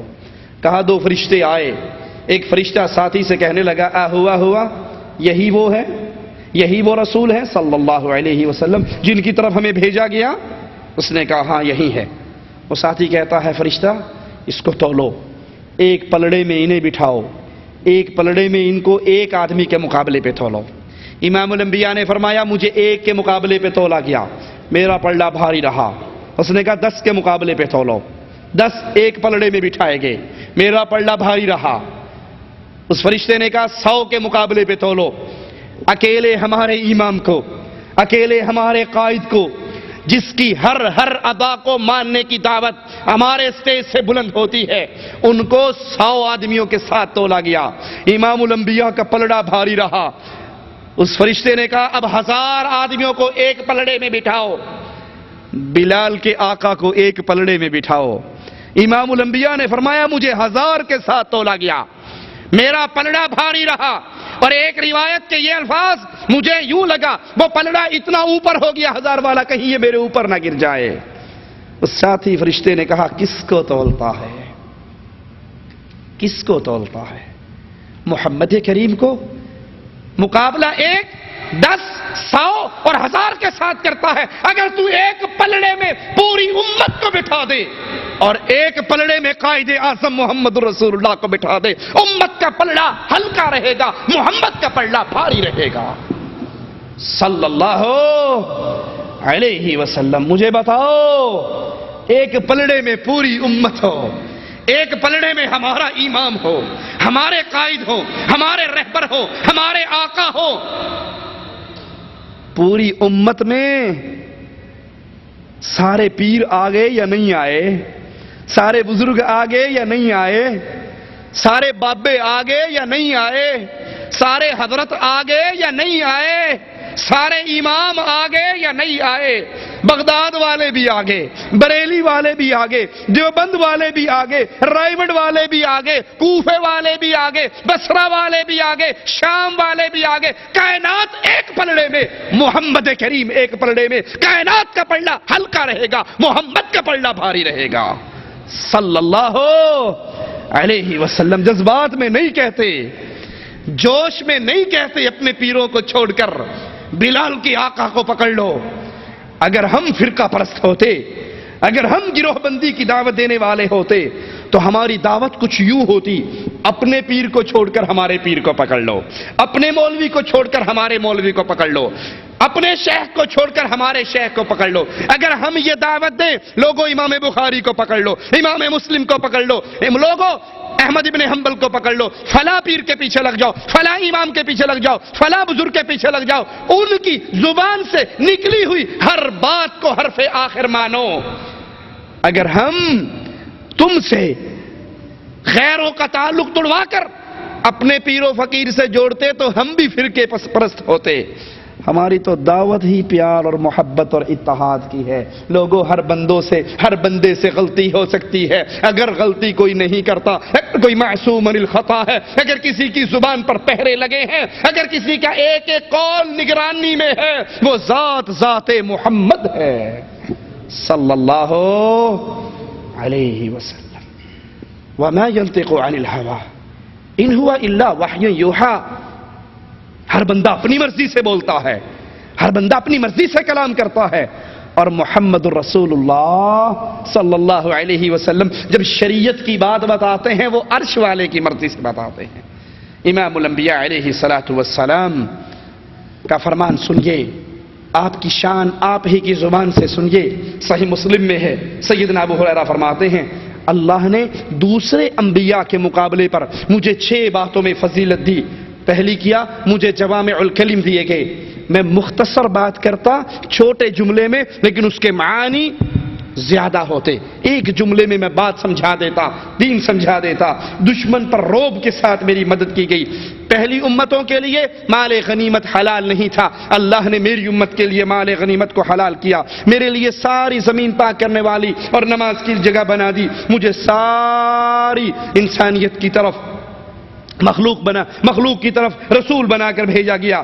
کہا دو فرشتے آئے، ایک فرشتہ ساتھی سے کہنے لگا ہوا یہی وہ ہے، یہی وہ رسول ہے صلی اللہ علیہ وسلم جن کی طرف ہمیں بھیجا گیا؟ اس نے کہا ہاں یہی ہے۔ وہ ساتھی کہتا ہے فرشتہ اس کو تولو، ایک پلڑے میں انہیں بٹھاؤ، ایک پلڑے میں ان کو ایک آدمی کے مقابلے پہ تولو۔ امام الانبیاء نے فرمایا مجھے ایک کے مقابلے پہ تولا گیا، میرا پلڑا بھاری رہا۔ اس نے کہا 10 کے مقابلے پہ تولو، 10 ایک پلڑے میں بٹھائے گئے، میرا پلڑا بھاری رہا۔ اس فرشتے نے کہا 100 کے مقابلے پہ تولو، اکیلے ہمارے امام کو، اکیلے ہمارے قائد کو، جس کی ہر ادا کو ماننے کی دعوت ہمارے اسٹیج سے بلند ہوتی ہے، ان کو 100 آدمیوں کے ساتھ تولا گیا۔ امام الانبیاء کا پلڑا بھاری رہا۔ اس فرشتے نے کہا اب 1000 آدمیوں کو ایک پلڑے میں بٹھاؤ، بلال کے آقا کو ایک پلڑے میں بٹھاؤ۔ امام الانبیاء نے فرمایا مجھے 1000 کے ساتھ تولا گیا، میرا پلڑا بھاری رہا، اور ایک روایت کے یہ الفاظ مجھے یوں لگا وہ پلڑا اتنا اوپر ہو گیا 1000 والا کہیں یہ میرے اوپر نہ گر جائے۔ اس ساتھی فرشتے نے کہا کس کو تولتا ہے؟ کس کو تولتا ہے؟ محمد کریم کو؟ مقابلہ 1 10 100 اور 1000 کے ساتھ کرتا ہے۔ اگر تو ایک پلڑے میں پوری امت کو بٹھا دے اور ایک پلڑے میں قائد اعظم محمد رسول اللہ کو بٹھا دے، امت کا پلڑا ہلکا رہے گا، محمد کا پلڑا بھاری رہے گا صلی اللہ علیہ وسلم۔ مجھے بتاؤ ایک پلڑے میں پوری امت ہو، ایک پلڑے میں ہمارا امام ہو، ہمارے قائد ہو، ہمارے رہبر ہو، ہمارے آقا ہو، پوری امت میں سارے پیر آ گئے یا نہیں آئے؟ سارے بزرگ آ گئے یا نہیں آئے؟ سارے بابے آگے یا نہیں آئے؟ سارے حضرت آگے یا نہیں آئے؟ سارے امام آگے یا نہیں آئے؟ بغداد والے بھی آگے، بریلی والے بھی آگے، دیوبند والے بھی آگے، رائیوڈ والے بھی آگے، کوفے والے بھی آگے، بصرہ والے بھی آگے، شام والے بھی آگے۔ کائنات ایک پلڑے میں، محمد کریم ایک پلڑے میں۔ کائنات کا پلڑا ہلکا رہے گا، محمد کا پلڑا بھاری رہے گا صلی اللہ علیہ وسلم۔ جذبات میں نہیں کہتے، جوش میں نہیں کہتے اپنے پیروں کو چھوڑ کر بلال کی آقا کو پکڑ لو۔ اگر ہم فرقہ پرست ہوتے، اگر ہم گروہ بندی کی دعوت دینے والے ہوتے تو ہماری دعوت کچھ یوں ہوتی: اپنے پیر کو چھوڑ کر ہمارے پیر کو پکڑ لو، اپنے مولوی کو چھوڑ کر ہمارے مولوی کو پکڑ لو، اپنے شیخ کو چھوڑ کر ہمارے شیخ کو پکڑ لو۔ اگر ہم یہ دعوت دیں، لوگوں امام بخاری کو پکڑ لو، امام مسلم کو پکڑ لو، لوگوں احمد ابن حنبل کو پکڑ لو، فلاں پیر کے پیچھے لگ جاؤ، فلاں امام کے پیچھے لگ جاؤ، فلاں بزرگ کے پیچھے لگ جاؤ، ان کی زبان سے نکلی ہوئی ہر بات کو حرف آخر مانو۔ اگر ہم تم سے غیروں کا تعلق توڑوا کر اپنے پیر و فقیر سے جوڑتے تو ہم بھی فرقے پرست ہوتے۔ ہماری تو دعوت ہی پیار اور محبت اور اتحاد کی ہے۔ لوگوں، ہر بندے سے غلطی ہو سکتی ہے، اگر غلطی کوئی نہیں کرتا، اگر کوئی معصوم من الخطا ہے، اگر کسی کی زبان پر پہرے لگے ہیں، اگر کسی کا ایک ایک قول نگرانی میں ہے، وہ ذات محمد ہے صلی اللہ علیہ وسلم۔ وما ينطق عن الهوى ان هو الا وحی یوحى۔ ہر بندہ اپنی مرضی سے بولتا ہے، ہر بندہ اپنی مرضی سے کلام کرتا ہے، اور محمد الرسول اللہ صلی اللہ علیہ وسلم جب شریعت کی بات بتاتے ہیں وہ عرش والے کی مرضی سے بتاتے ہیں۔ امام الانبیاء علیہ الصلوۃ والسلام کا فرمان سنیے، آپ کی شان آپ ہی کی زبان سے سنیے۔ صحیح مسلم میں ہے، سیدنا ابو ہریرہ فرماتے ہیں اللہ نے دوسرے انبیاء کے مقابلے پر مجھے 6 باتوں میں فضیلت دی۔ پہلی کیا، مجھے جوامع الکلم دیے گئے، میں مختصر بات کرتا چھوٹے جملے میں، لیکن اس کے معانی زیادہ ہوتے۔ ایک جملے میں بات سمجھا دیتا، دین سمجھا دیتا۔ دشمن پر روب کے ساتھ میری مدد کی گئی۔ پہلی امتوں کے لیے مال غنیمت حلال نہیں تھا، اللہ نے میری امت کے لیے مال غنیمت کو حلال کیا۔ میرے لیے ساری زمین پاک کرنے والی اور نماز کی جگہ بنا دی۔ مجھے ساری انسانیت کی طرف مخلوق کی طرف رسول بنا کر بھیجا گیا۔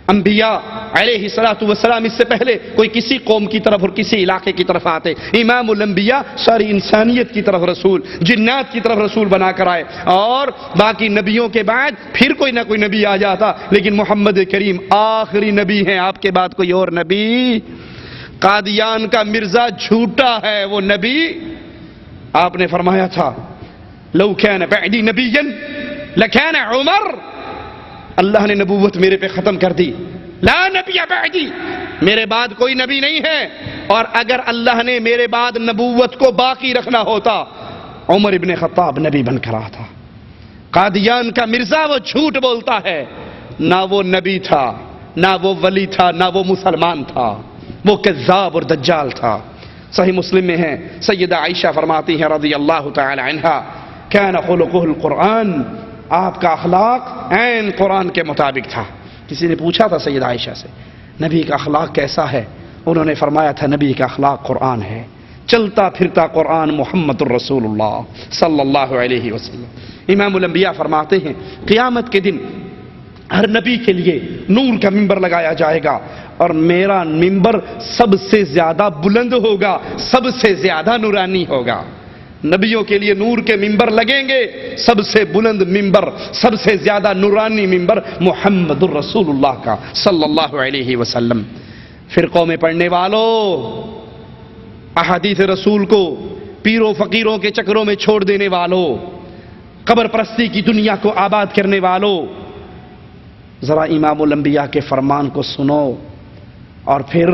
انبیاء علیہ الصلوۃ والسلام اس سے پہلے کوئی کسی قوم کی طرف اور کسی علاقے کی طرف آتے، امام الانبیاء ساری انسانیت کی طرف رسول، جنات کی طرف رسول بنا کر آئے، اور باقی نبیوں کے بعد پھر کوئی نہ کوئی نبی آ جاتا، لیکن محمد کریم آخری نبی ہیں۔ آپ کے بعد کوئی اور نبی؟ قادیان کا مرزا جھوٹا ہے، وہ نبی آپ نے فرمایا تھا لو کان بعدی نبیا لکان عمر۔ اللہ نے نبوت میرے پہ ختم کر دی، لا نبی بعدی، میرے بعد کوئی نبی نہیں ہے۔ اور اگر اللہ نے میرے بعد نبوت کو باقی رکھنا ہوتا، عمر ابن خطاب نبی بن کر آتا۔ قادیان کا مرزا وہ جھوٹ بولتا ہے، نہ وہ نبی تھا، نہ وہ ولی تھا، نہ وہ مسلمان تھا، وہ کذاب اور دجال تھا۔ صحیح مسلم میں ہے، سیدہ عائشہ فرماتی ہیں رضی اللہ تعالی عنہا کان خلقہ القرآن، آپ کا اخلاق عین قرآن کے مطابق تھا۔ کسی نے پوچھا تھا سیدہ عائشہ سے نبی کا اخلاق کیسا ہے، انہوں نے فرمایا تھا نبی کا اخلاق قرآن ہے، چلتا پھرتا قرآن محمد الرسول اللہ صلی اللہ علیہ وسلم۔ امام الانبیاء فرماتے ہیں قیامت کے دن ہر نبی کے لیے نور کا ممبر لگایا جائے گا، اور میرا ممبر سب سے زیادہ بلند ہوگا، سب سے زیادہ نورانی ہوگا۔ نبیوں کے لیے نور کے ممبر لگیں گے، سب سے بلند ممبر، سب سے زیادہ نورانی ممبر محمد الرسول اللہ کا صلی اللہ علیہ وسلم۔ فرقوں میں پڑھنے والوں، احادیث رسول کو پیروں فقیروں کے چکروں میں چھوڑ دینے والوں، قبر پرستی کی دنیا کو آباد کرنے والوں، ذرا امام الانبیاء کے فرمان کو سنو، اور پھر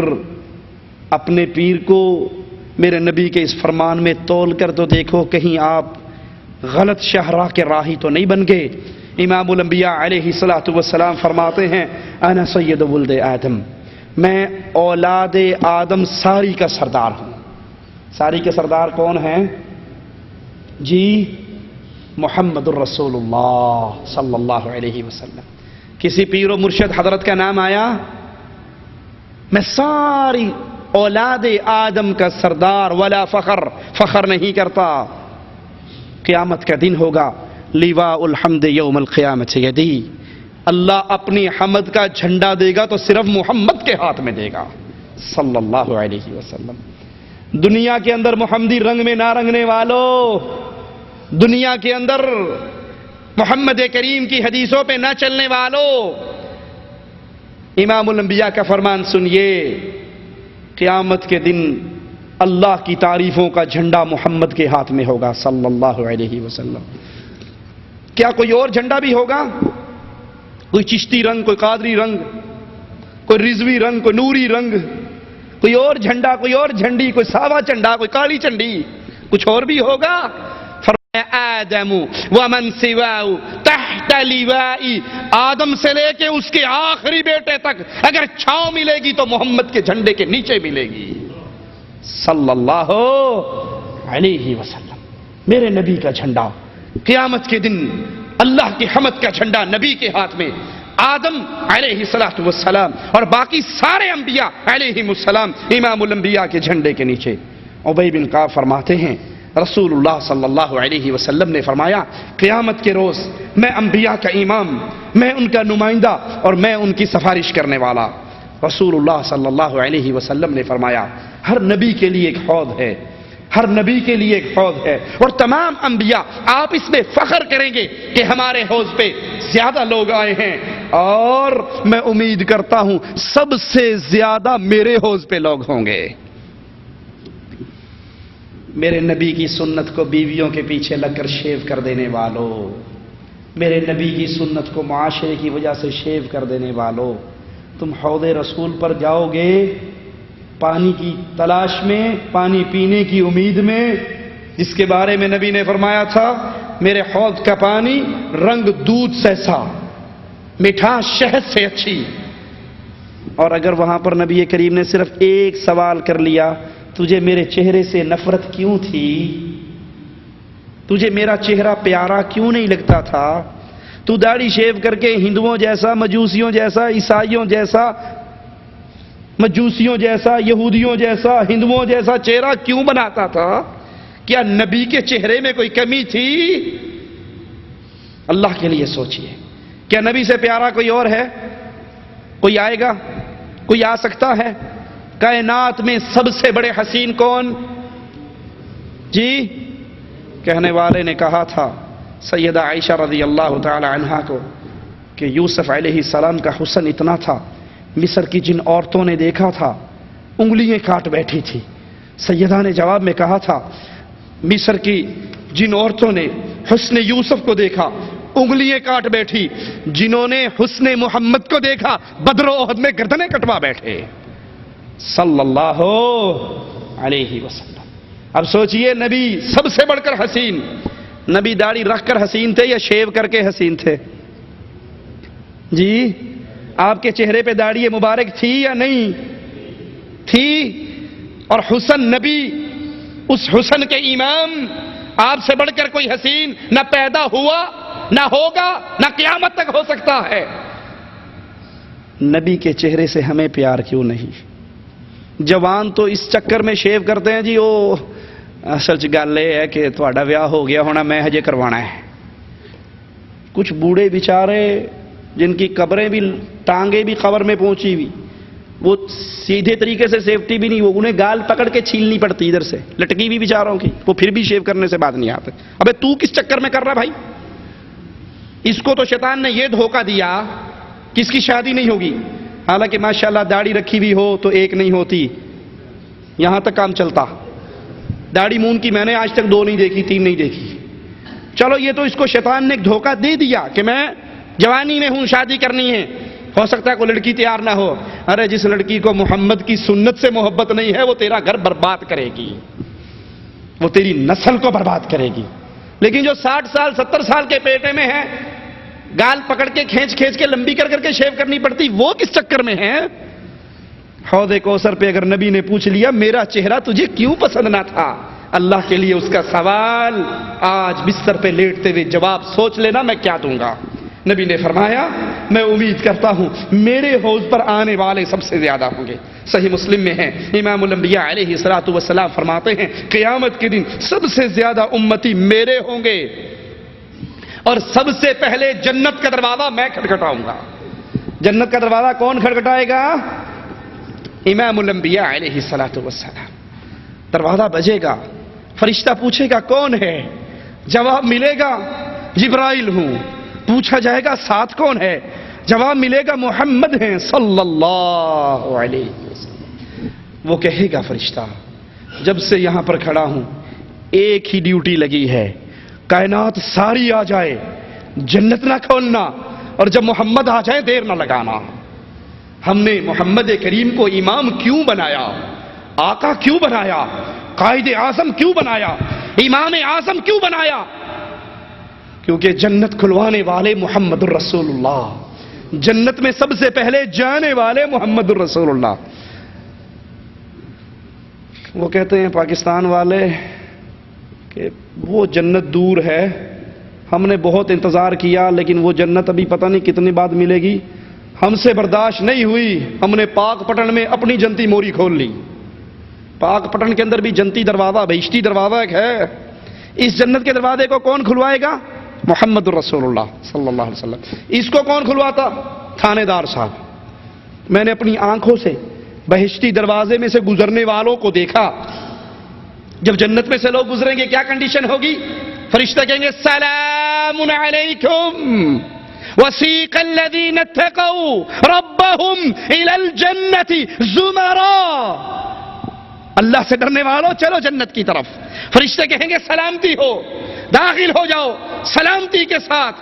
اپنے پیر کو میرے نبی کے اس فرمان میں تول کر تو دیکھو کہیں آپ غلط شاہراہ کے راہی تو نہیں بن گئے۔ امام الانبیاء علیہ الصلوۃ والسلام فرماتے ہیں انا سید ولد آدم، میں اولاد آدم ساری کا سردار ہوں۔ ساری کے سردار کون ہیں جی؟ محمد الرسول اللہ صلی اللہ علیہ وسلم. کسی پیر و مرشد حضرت کا نام آیا؟ میں ساری اولاد آدم کا سردار ولا فخر نہیں کرتا. قیامت کا دن ہوگا، لواء الحمد یوم القیامت یدی، اللہ اپنی حمد کا جھنڈا دے گا تو صرف محمد کے ہاتھ میں دے گا صلی اللہ علیہ وسلم. دنیا کے اندر محمدی رنگ میں نہ رنگنے والوں، دنیا کے اندر محمد کریم کی حدیثوں پہ نہ چلنے والوں، امام الانبیاء کا فرمان سنیے، قیامت کے دن اللہ کی تعریفوں کا جھنڈا محمد کے ہاتھ میں ہوگا صلی اللہ علیہ وسلم. کیا کوئی اور جھنڈا بھی ہوگا؟ کوئی چشتی رنگ، کوئی قادری رنگ، کوئی رضوی رنگ، کوئی نوری رنگ، کوئی اور جھنڈا، کوئی اور جھنڈی، کوئی ساوا جھنڈا، کوئی کالی جھنڈی، کچھ اور بھی ہوگا؟ آدم ومن سواہ تحت لوائی، آدم سے لے کے اس کے آخری بیٹے تک اگر چھاؤں ملے گی تو محمد کے جھنڈے کے نیچے ملے گی صلی اللہ علیہ وسلم. میرے نبی کا جھنڈا قیامت کے دن، اللہ کی حمد کا جھنڈا نبی کے ہاتھ میں، آدم علیہ السلام اور باقی سارے انبیاء علیہم السلام امام الانبیاء کے جھنڈے کے نیچے. ابی بن کعب فرماتے ہیں رسول اللہ صلی اللہ علیہ وسلم نے فرمایا قیامت کے روز میں انبیاء کا امام، میں ان کا نمائندہ اور میں ان کی سفارش کرنے والا. رسول اللہ صلی اللہ علیہ وسلم نے فرمایا ہر نبی کے لیے ایک حوض ہے، ہر نبی کے لیے ایک حوض ہے، اور تمام انبیاء آپ اس میں فخر کریں گے کہ ہمارے حوض پہ زیادہ لوگ آئے ہیں، اور میں امید کرتا ہوں سب سے زیادہ میرے حوض پہ لوگ ہوں گے. میرے نبی کی سنت کو بیویوں کے پیچھے لگ کر شیو کر دینے والوں، میرے نبی کی سنت کو معاشرے کی وجہ سے شیو کر دینے والوں، تم حوض رسول پر جاؤ گے پانی کی تلاش میں، پانی پینے کی امید میں، جس کے بارے میں نبی نے فرمایا تھا میرے حوض کا پانی رنگ دودھ جیسا، مٹھاس شہد سے اچھی. اور اگر وہاں پر نبی کریم نے صرف ایک سوال کر لیا تجھے میرے چہرے سے نفرت کیوں تھی؟ تجھے میرا چہرہ پیارا کیوں نہیں لگتا تھا؟ تو داڑھی شیو کر کے ہندوؤں جیسا، مجوسیوں جیسا، عیسائیوں جیسا، مجوسیوں جیسا، یہودیوں جیسا، ہندوؤں جیسا چہرہ کیوں بناتا تھا؟ کیا نبی کے چہرے میں کوئی کمی تھی؟ اللہ کے لیے سوچئے، کیا نبی سے پیارا کوئی اور ہے؟ کوئی آئے گا؟ کوئی آ سکتا ہے؟ کائنات میں سب سے بڑے حسین کون؟ جی کہنے والے نے کہا تھا سیدہ عائشہ رضی اللہ تعالی عنہا کو کہ یوسف علیہ السلام کا حسن اتنا تھا مصر کی جن عورتوں نے دیکھا تھا انگلیاں کاٹ بیٹھی تھی. سیدہ نے جواب میں کہا تھا مصر کی جن عورتوں نے حسن یوسف کو دیکھا انگلیاں کاٹ بیٹھی، جنہوں نے حسن محمد کو دیکھا بدر و احد میں گردنیں کٹوا بیٹھے صلی اللہ علیہ وسلم. اب سوچئے نبی سب سے بڑھ کر حسین، نبی داڑھی رکھ کر حسین تھے یا شیو کر کے حسین تھے؟ جی آپ کے چہرے پہ داڑھی مبارک تھی یا نہیں تھی؟ اور حسن نبی اس حسن کے امام، آپ سے بڑھ کر کوئی حسین نہ پیدا ہوا، نہ ہوگا، نہ قیامت تک ہو سکتا ہے. نبی کے چہرے سے ہمیں پیار کیوں نہیں؟ جوان تو اس چکر میں شیو کرتے ہیں جی وہ اصل گل یہ ہے کہ تھوڑا ویاہ ہو گیا ہونا میں ہجے کروانا ہے. کچھ بوڑھے بیچارے جن کی قبریں بھی ٹانگیں بھی قبر میں پہنچی ہوئی، وہ سیدھے طریقے سے سیفٹی بھی نہیں، وہ انہیں گال پکڑ کے چھیلنی پڑتی ادھر سے، لٹکی بھی بیچاروں کی، وہ پھر بھی شیو کرنے سے بات نہیں آتے. ابے تو کس چکر میں کر رہا بھائی؟ اس کو تو شیطان نے یہ دھوکہ دیا کہ اس کی شادی نہیں ہوگی، حالانکہ ماشاءاللہ داڑھی رکھی بھی ہو تو ایک نہیں ہوتی، یہاں تک کام چلتا. داڑھی مون کی میں نے آج تک 2 نہیں دیکھی، 3 نہیں دیکھی. چلو یہ تو اس کو شیطان نے ایک دھوکہ دے دیا کہ میں جوانی میں ہوں، شادی کرنی ہے، ہو سکتا ہے کوئی لڑکی تیار نہ ہو. ارے جس لڑکی کو محمد کی سنت سے محبت نہیں ہے وہ تیرا گھر برباد کرے گی، وہ تیری نسل کو برباد کرے گی. لیکن جو 60 سال 70 سال کے پیٹے میں ہے، گال پکڑ کے کھینچ کے لمبی کر کے شیو کرنی پڑتی، وہ کس چکر میں ہے؟ حوض کوثر پہ اگر نبی نے پوچھ لیا میرا چہرہ تجھے کیوں پسند نہ تھا، اللہ کے لیے اس کا سوال آج بستر پہ لیٹتے ہوئے جواب سوچ لینا میں کیا دوں گا. نبی نے فرمایا میں امید کرتا ہوں میرے حوض پر آنے والے سب سے زیادہ ہوں گے. صحیح مسلم میں ہے امام الانبیاء علیہ الصلوۃ والسلام فرماتے ہیں قیامت کے دن سب سے زیادہ امتی میرے ہوں گے اور سب سے پہلے جنت کا دروازہ میں کھٹکھٹاؤں گا. جنت کا دروازہ کون کھٹکھٹائے گا؟ امام الانبیاء علیہ الصلوۃ والسلام. دروازہ بجے گا, فرشتہ پوچھے گا کون ہے؟ جواب ملے گا جبرائیل ہوں. پوچھا جائے گا ساتھ کون ہے؟ جواب ملے گا محمد ہیں صلی اللہ علیہ وسلم. وہ کہے گا فرشتہ جب سے یہاں پر کھڑا ہوں ایک ہی ڈیوٹی لگی ہے, کائنات ساری آ جائے جنت نہ کھولنا, اور جب محمد آ جائے دیر نہ لگانا. ہم نے محمد کریم کو امام کیوں بنایا, آقا کیوں بنایا, قائد اعظم کیوں بنایا, امام اعظم کیوں بنایا؟ کیونکہ جنت کھلوانے والے محمد الرسول اللہ, جنت میں سب سے پہلے جانے والے محمد الرسول اللہ. وہ کہتے ہیں پاکستان والے کہ وہ جنت دور ہے, ہم نے بہت انتظار کیا لیکن وہ جنت ابھی پتہ نہیں کتنی بعد ملے گی, ہم سے برداشت نہیں ہوئی, ہم نے پاک پٹن میں اپنی جنتی موری کھول لی. پاک پٹن کے اندر بھی جنتی دروازہ, بہشتی دروازہ ایک ہے. اس جنت کے دروازے کو کون کھلوائے گا؟ محمد الرسول اللہ صلی اللہ علیہ وسلم. اس کو کون کھلواتا؟ تھانے دار صاحب. میں نے اپنی آنکھوں سے بہشتی دروازے میں سے گزرنے والوں کو دیکھا. جب جنت میں سے لوگ گزریں گے کیا کنڈیشن ہوگی؟ فرشتہ کہیں گے سلام علیکم وسیق الذین اتقوا ربهم الى الجنة زمرا. اللہ سے ڈرنے والوں چلو جنت کی طرف. فرشتے کہیں گے سلامتی ہو, داخل ہو جاؤ سلامتی کے ساتھ.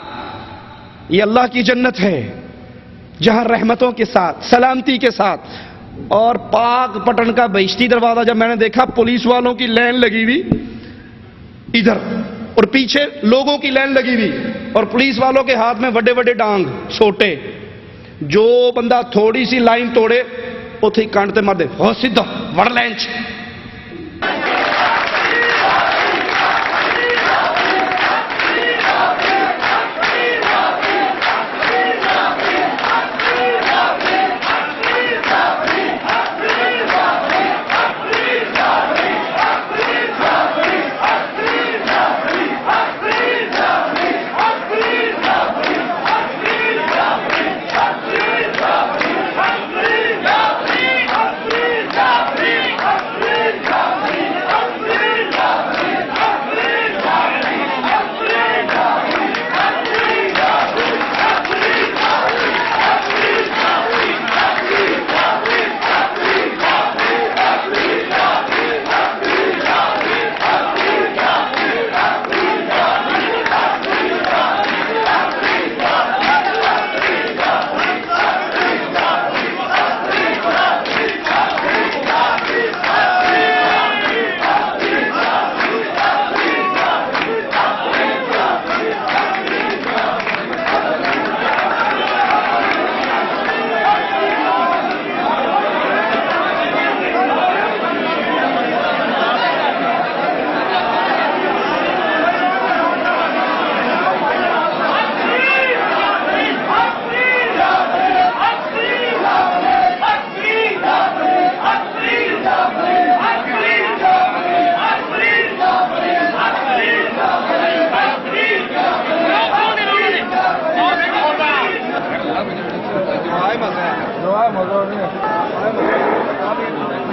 یہ اللہ کی جنت ہے جہاں رحمتوں کے ساتھ سلامتی کے ساتھ. اور پاک پٹن کا بہشتی دروازہ جب میں نے دیکھا پولیس والوں کی لائن لگی ہوئی ادھر اور پیچھے لوگوں کی لائن لگی ہوئی, اور پولیس والوں کے ہاتھ میں بڑے بڑے ڈانگ چھوٹے. جو بندہ تھوڑی سی لائن توڑے اتھی کانٹتے مار دے, ہو سیدھا وڑ لینچ.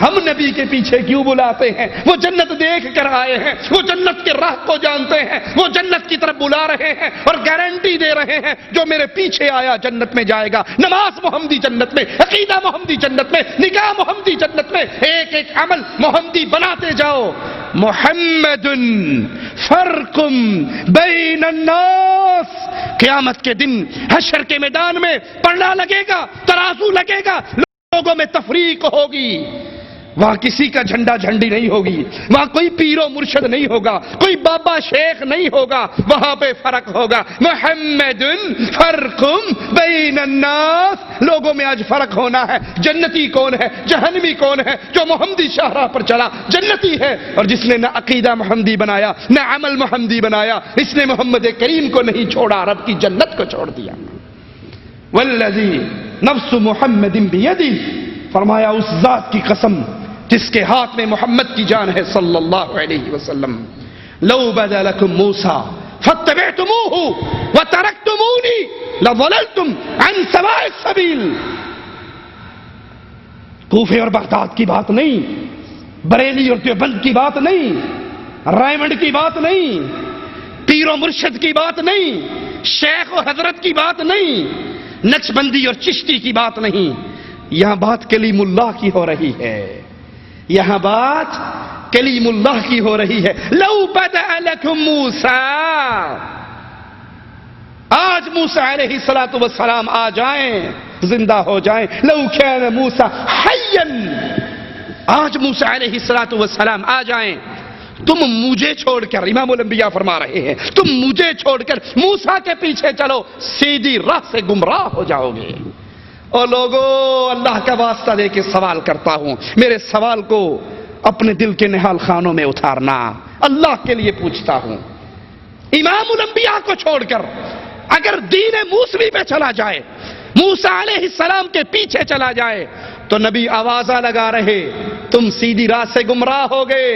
ہم نبی کے پیچھے کیوں بلاتے ہیں؟ وہ جنت دیکھ کر آئے ہیں، وہ جنت کے راہ کو جانتے ہیں، وہ جنت کی طرف بلا رہے ہیں اور گارنٹی دے رہے ہیں جو میرے پیچھے آیا جنت میں جائے گا۔ نماز محمدی جنت میں، عقیدہ محمدی جنت میں، نکاح محمدی جنت میں، ایک ایک عمل محمدی بناتے جاؤ۔ محمد فرق بین الناس، قیامت کے دن حشر کے میدان میں پڑھنا لگے گا، ترازو لگے گا، لوگوں میں تفریق ہوگی۔ وہاں کسی کا جھنڈا جھنڈی نہیں ہوگی، وہاں کوئی پیر و مرشد نہیں ہوگا، کوئی بابا شیخ نہیں ہوگا، وہاں پہ فرق ہوگا۔ محمد فرق بین الناس، لوگوں میں آج فرق ہونا ہے، جنتی کون ہے، جہنمی کون ہے۔ جو محمدی شاہراہ پر چلا جنتی ہے، اور جس نے نہ عقیدہ محمدی بنایا نہ عمل محمدی بنایا، اس نے محمد کریم کو نہیں چھوڑا، رب کی جنت کو چھوڑ دیا۔ والذی نفس محمد بیدی، فرمایا اس ذات کی قسم جس کے ہاتھ میں محمد کی جان ہے صلی اللہ علیہ وسلم، لو بدا لکم موسیٰ فاتبعتموہ وترکتمونی لضللتم عن سواء السبیل۔ کوفے اور بغداد کی بات نہیں، بریلی اور دیوبند کی بات نہیں، رائمنڈ کی بات نہیں، پیر و مرشد کی بات نہیں، شیخ و حضرت کی بات نہیں، نقشبندی اور چشتی کی بات نہیں، یہاں بات کلیم اللہ کی ہو رہی ہے، یہاں بات کلیم اللہ کی ہو رہی ہے۔ لو بدأ لکم موسیٰ، آج موسیٰ علیہ السلام آ جائیں، زندہ ہو جائیں، لو کان موسیٰ حیا، آج موسیٰ علیہ السلام آ جائیں، تم مجھے چھوڑ کر، امام الانبیاء فرما رہے ہیں، تم مجھے چھوڑ کر موسیٰ کے پیچھے چلو، سیدھی راہ سے گمراہ ہو جاؤ گے۔ اور لوگوں، اللہ کا واسطہ دے کے سوال کرتا ہوں، میرے سوال کو اپنے دل کے نہال خانوں میں اتارنا، اللہ کے لیے پوچھتا ہوں۔ امام الانبیاء کو چھوڑ کر اگر دین موسوی پہ چلا جائے، موسیٰ علیہ السلام کے پیچھے چلا جائے، تو نبی آوازہ لگا رہے تم سیدھی راہ سے گمراہ ہو گئے۔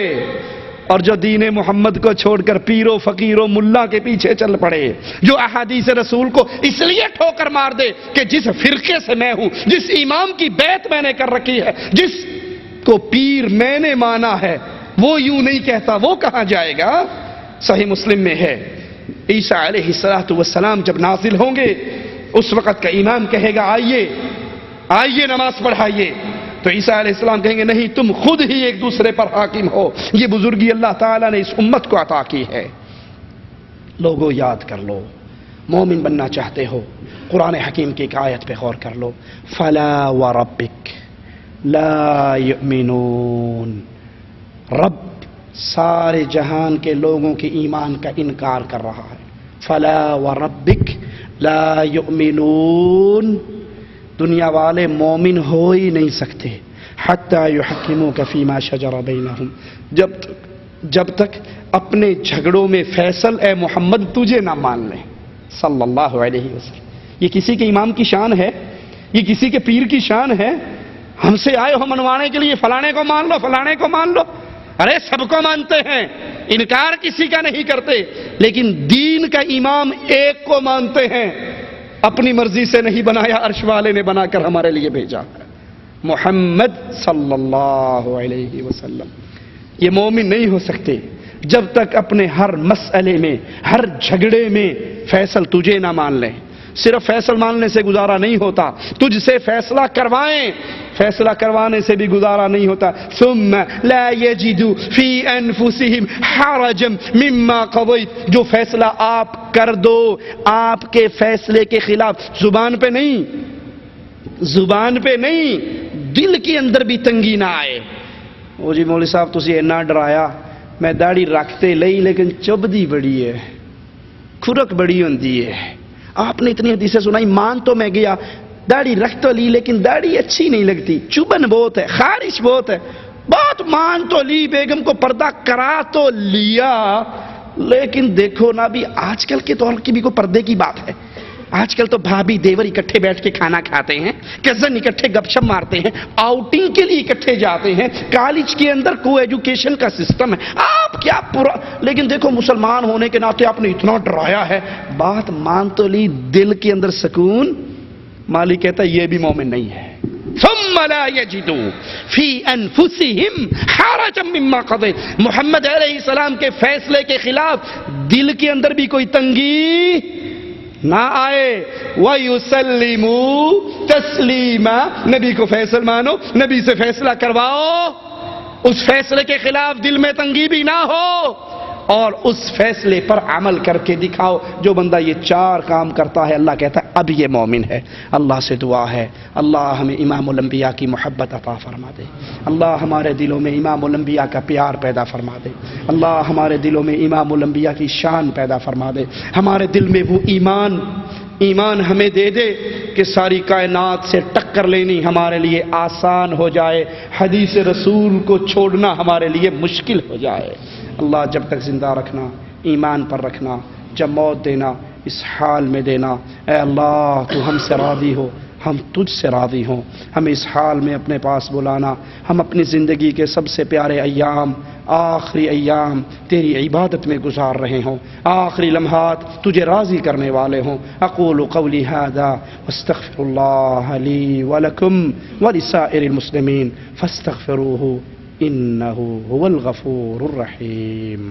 اور جو دین محمد کو چھوڑ کر پیر و فقیر و ملا کے پیچھے چل پڑے، جو احادیث رسول کو اس لیے ٹھوکر مار دے کہ جس فرقے سے میں ہوں، جس امام کی بیعت میں نے کر رکھی ہے، جس کو پیر میں نے مانا ہے، وہ یوں نہیں کہتا، وہ کہاں جائے گا؟ صحیح مسلم میں ہے، عیسیٰ علیہ السلام جب نازل ہوں گے، اس وقت کا امام کہے گا آئیے نماز پڑھائیے، تو عیسیٰ علیہ السلام کہیں گے نہیں، تم خود ہی ایک دوسرے پر حاکم ہو۔ یہ بزرگی اللہ تعالیٰ نے اس امت کو عطا کی ہے۔ لوگوں یاد کر لو، مومن بننا چاہتے ہو، قرآن حکیم کی ایک آیت پہ غور کر لو، فلا وربک لا یؤمنون، رب سارے جہان کے لوگوں کے ایمان کا انکار کر رہا ہے۔ فلا وربک لا یؤمنون، دنیا والے مومن ہو ہی نہیں سکتے، حتی یحکموک فیما شجر بینہم، جب تک اپنے جھگڑوں میں فیصل اے محمد تجھے نہ مان لیں صلی اللہ علیہ وسلم۔ یہ کسی کے امام کی شان ہے، یہ کسی کے پیر کی شان ہے؟ ہم سے آئے ہو منوانے کے لیے فلانے کو مان لو، فلانے کو مان لو، ارے سب کو مانتے ہیں، انکار کسی کا نہیں کرتے، لیکن دین کا امام ایک کو مانتے ہیں، اپنی مرضی سے نہیں بنایا، عرش والے نے بنا کر ہمارے لیے بھیجا، محمد صلی اللہ علیہ وسلم۔ یہ مومن نہیں ہو سکتے جب تک اپنے ہر مسئلے میں، ہر جھگڑے میں فیصل تجھے نہ مان لیں۔ صرف فیصل ماننے سے گزارا نہیں ہوتا، تجھ سے فیصلہ کروائیں، فیصلہ کروانے سے بھی گزارا نہیں ہوتا۔ ثم لا یجدوا فی انفسہم حرجا مما قضیت، جو فیصلہ آپ کر دو، آپ کے فیصلے کے خلاف، زبان پہ نہیں، دل کے اندر بھی تنگی نہ آئے۔ وہ جی مولوی صاحب تسی اینا ڈرایا، میں داڑھی رکھتے لئی لیکن چبدی بڑی ہے، کھرک بڑی ہوندی ہے۔ آپ نے اتنی حدیثیں سنائی، مان تو میں گیا، داڑھی رکھ تو لی لیکن داڑھی اچھی نہیں لگتی، چبن بہت ہے، خارش بہت ہے، بہت مان تو لی، بیگم کو پردہ کرا تو لیا، لیکن دیکھو نا بھی آج کل کے دور کی بھی کوئی پردے کی بات ہے؟ آج کل تو بھابھی دیور اکٹھے بیٹھ کے کھانا کھاتے ہیں، کزن اکٹھے گپ شپ مارتے ہیں، آؤٹنگ کے لیے اکٹھے جاتے ہیں، کالج کے اندر کو ایجوکیشن کا سسٹم ہے، آپ کیا پورا، لیکن دیکھو مسلمان ہونے کے ناطے آپ نے اتنا ڈرایا ہے، بات مان تو لی، دل کے اندر سکون، مالک کہتا ہے یہ بھی مومن نہیں ہے۔ ثم لا یجدوا فی انفسہم حرجا مما قضیت. محمد علیہ السلام کے فیصلے کے خلاف دل کے اندر بھی کوئی تنگی نہ آئے. وَيُسَلِّمُوا تَسْلِيمًا. نبی کو فیصل مانو, نبی سے فیصلہ کرواؤ, اس فیصلے کے خلاف دل میں تنگی بھی نہ ہو, اور اس فیصلے پر عمل کر کے دکھاؤ. جو بندہ یہ 4 کام کرتا ہے اللہ کہتا ہے اب یہ مومن ہے. اللہ سے دعا ہے اللہ ہمیں امام الانبیاء کی محبت عطا فرما دے. اللہ ہمارے دلوں میں امام الانبیاء کا پیار پیدا فرما دے. اللہ ہمارے دلوں میں امام الانبیاء کی شان پیدا فرما دے. ہمارے دل میں وہ ایمان ہمیں دے دے کہ ساری کائنات سے ٹکر لینی ہمارے لیے آسان ہو جائے, حدیث رسول کو چھوڑنا ہمارے لیے مشکل ہو جائے. اللہ جب تک زندہ رکھنا, ایمان پر رکھنا, جب موت دینا اس حال میں دینا. اے اللہ تو ہم سے راضی ہو, ہم تجھ سے راضی ہوں. ہمیں اس حال میں اپنے پاس بلانا. ہم اپنی زندگی کے سب سے پیارے ایام, آخری ایام تیری عبادت میں گزار رہے ہوں, آخری لمحات تجھے راضی کرنے والے ہوں. اقول قولی ھذا واستغفر اللہ لی ولکم ولسائر المسلمین فاستغفروہ انہ هو الغفور الرحیم.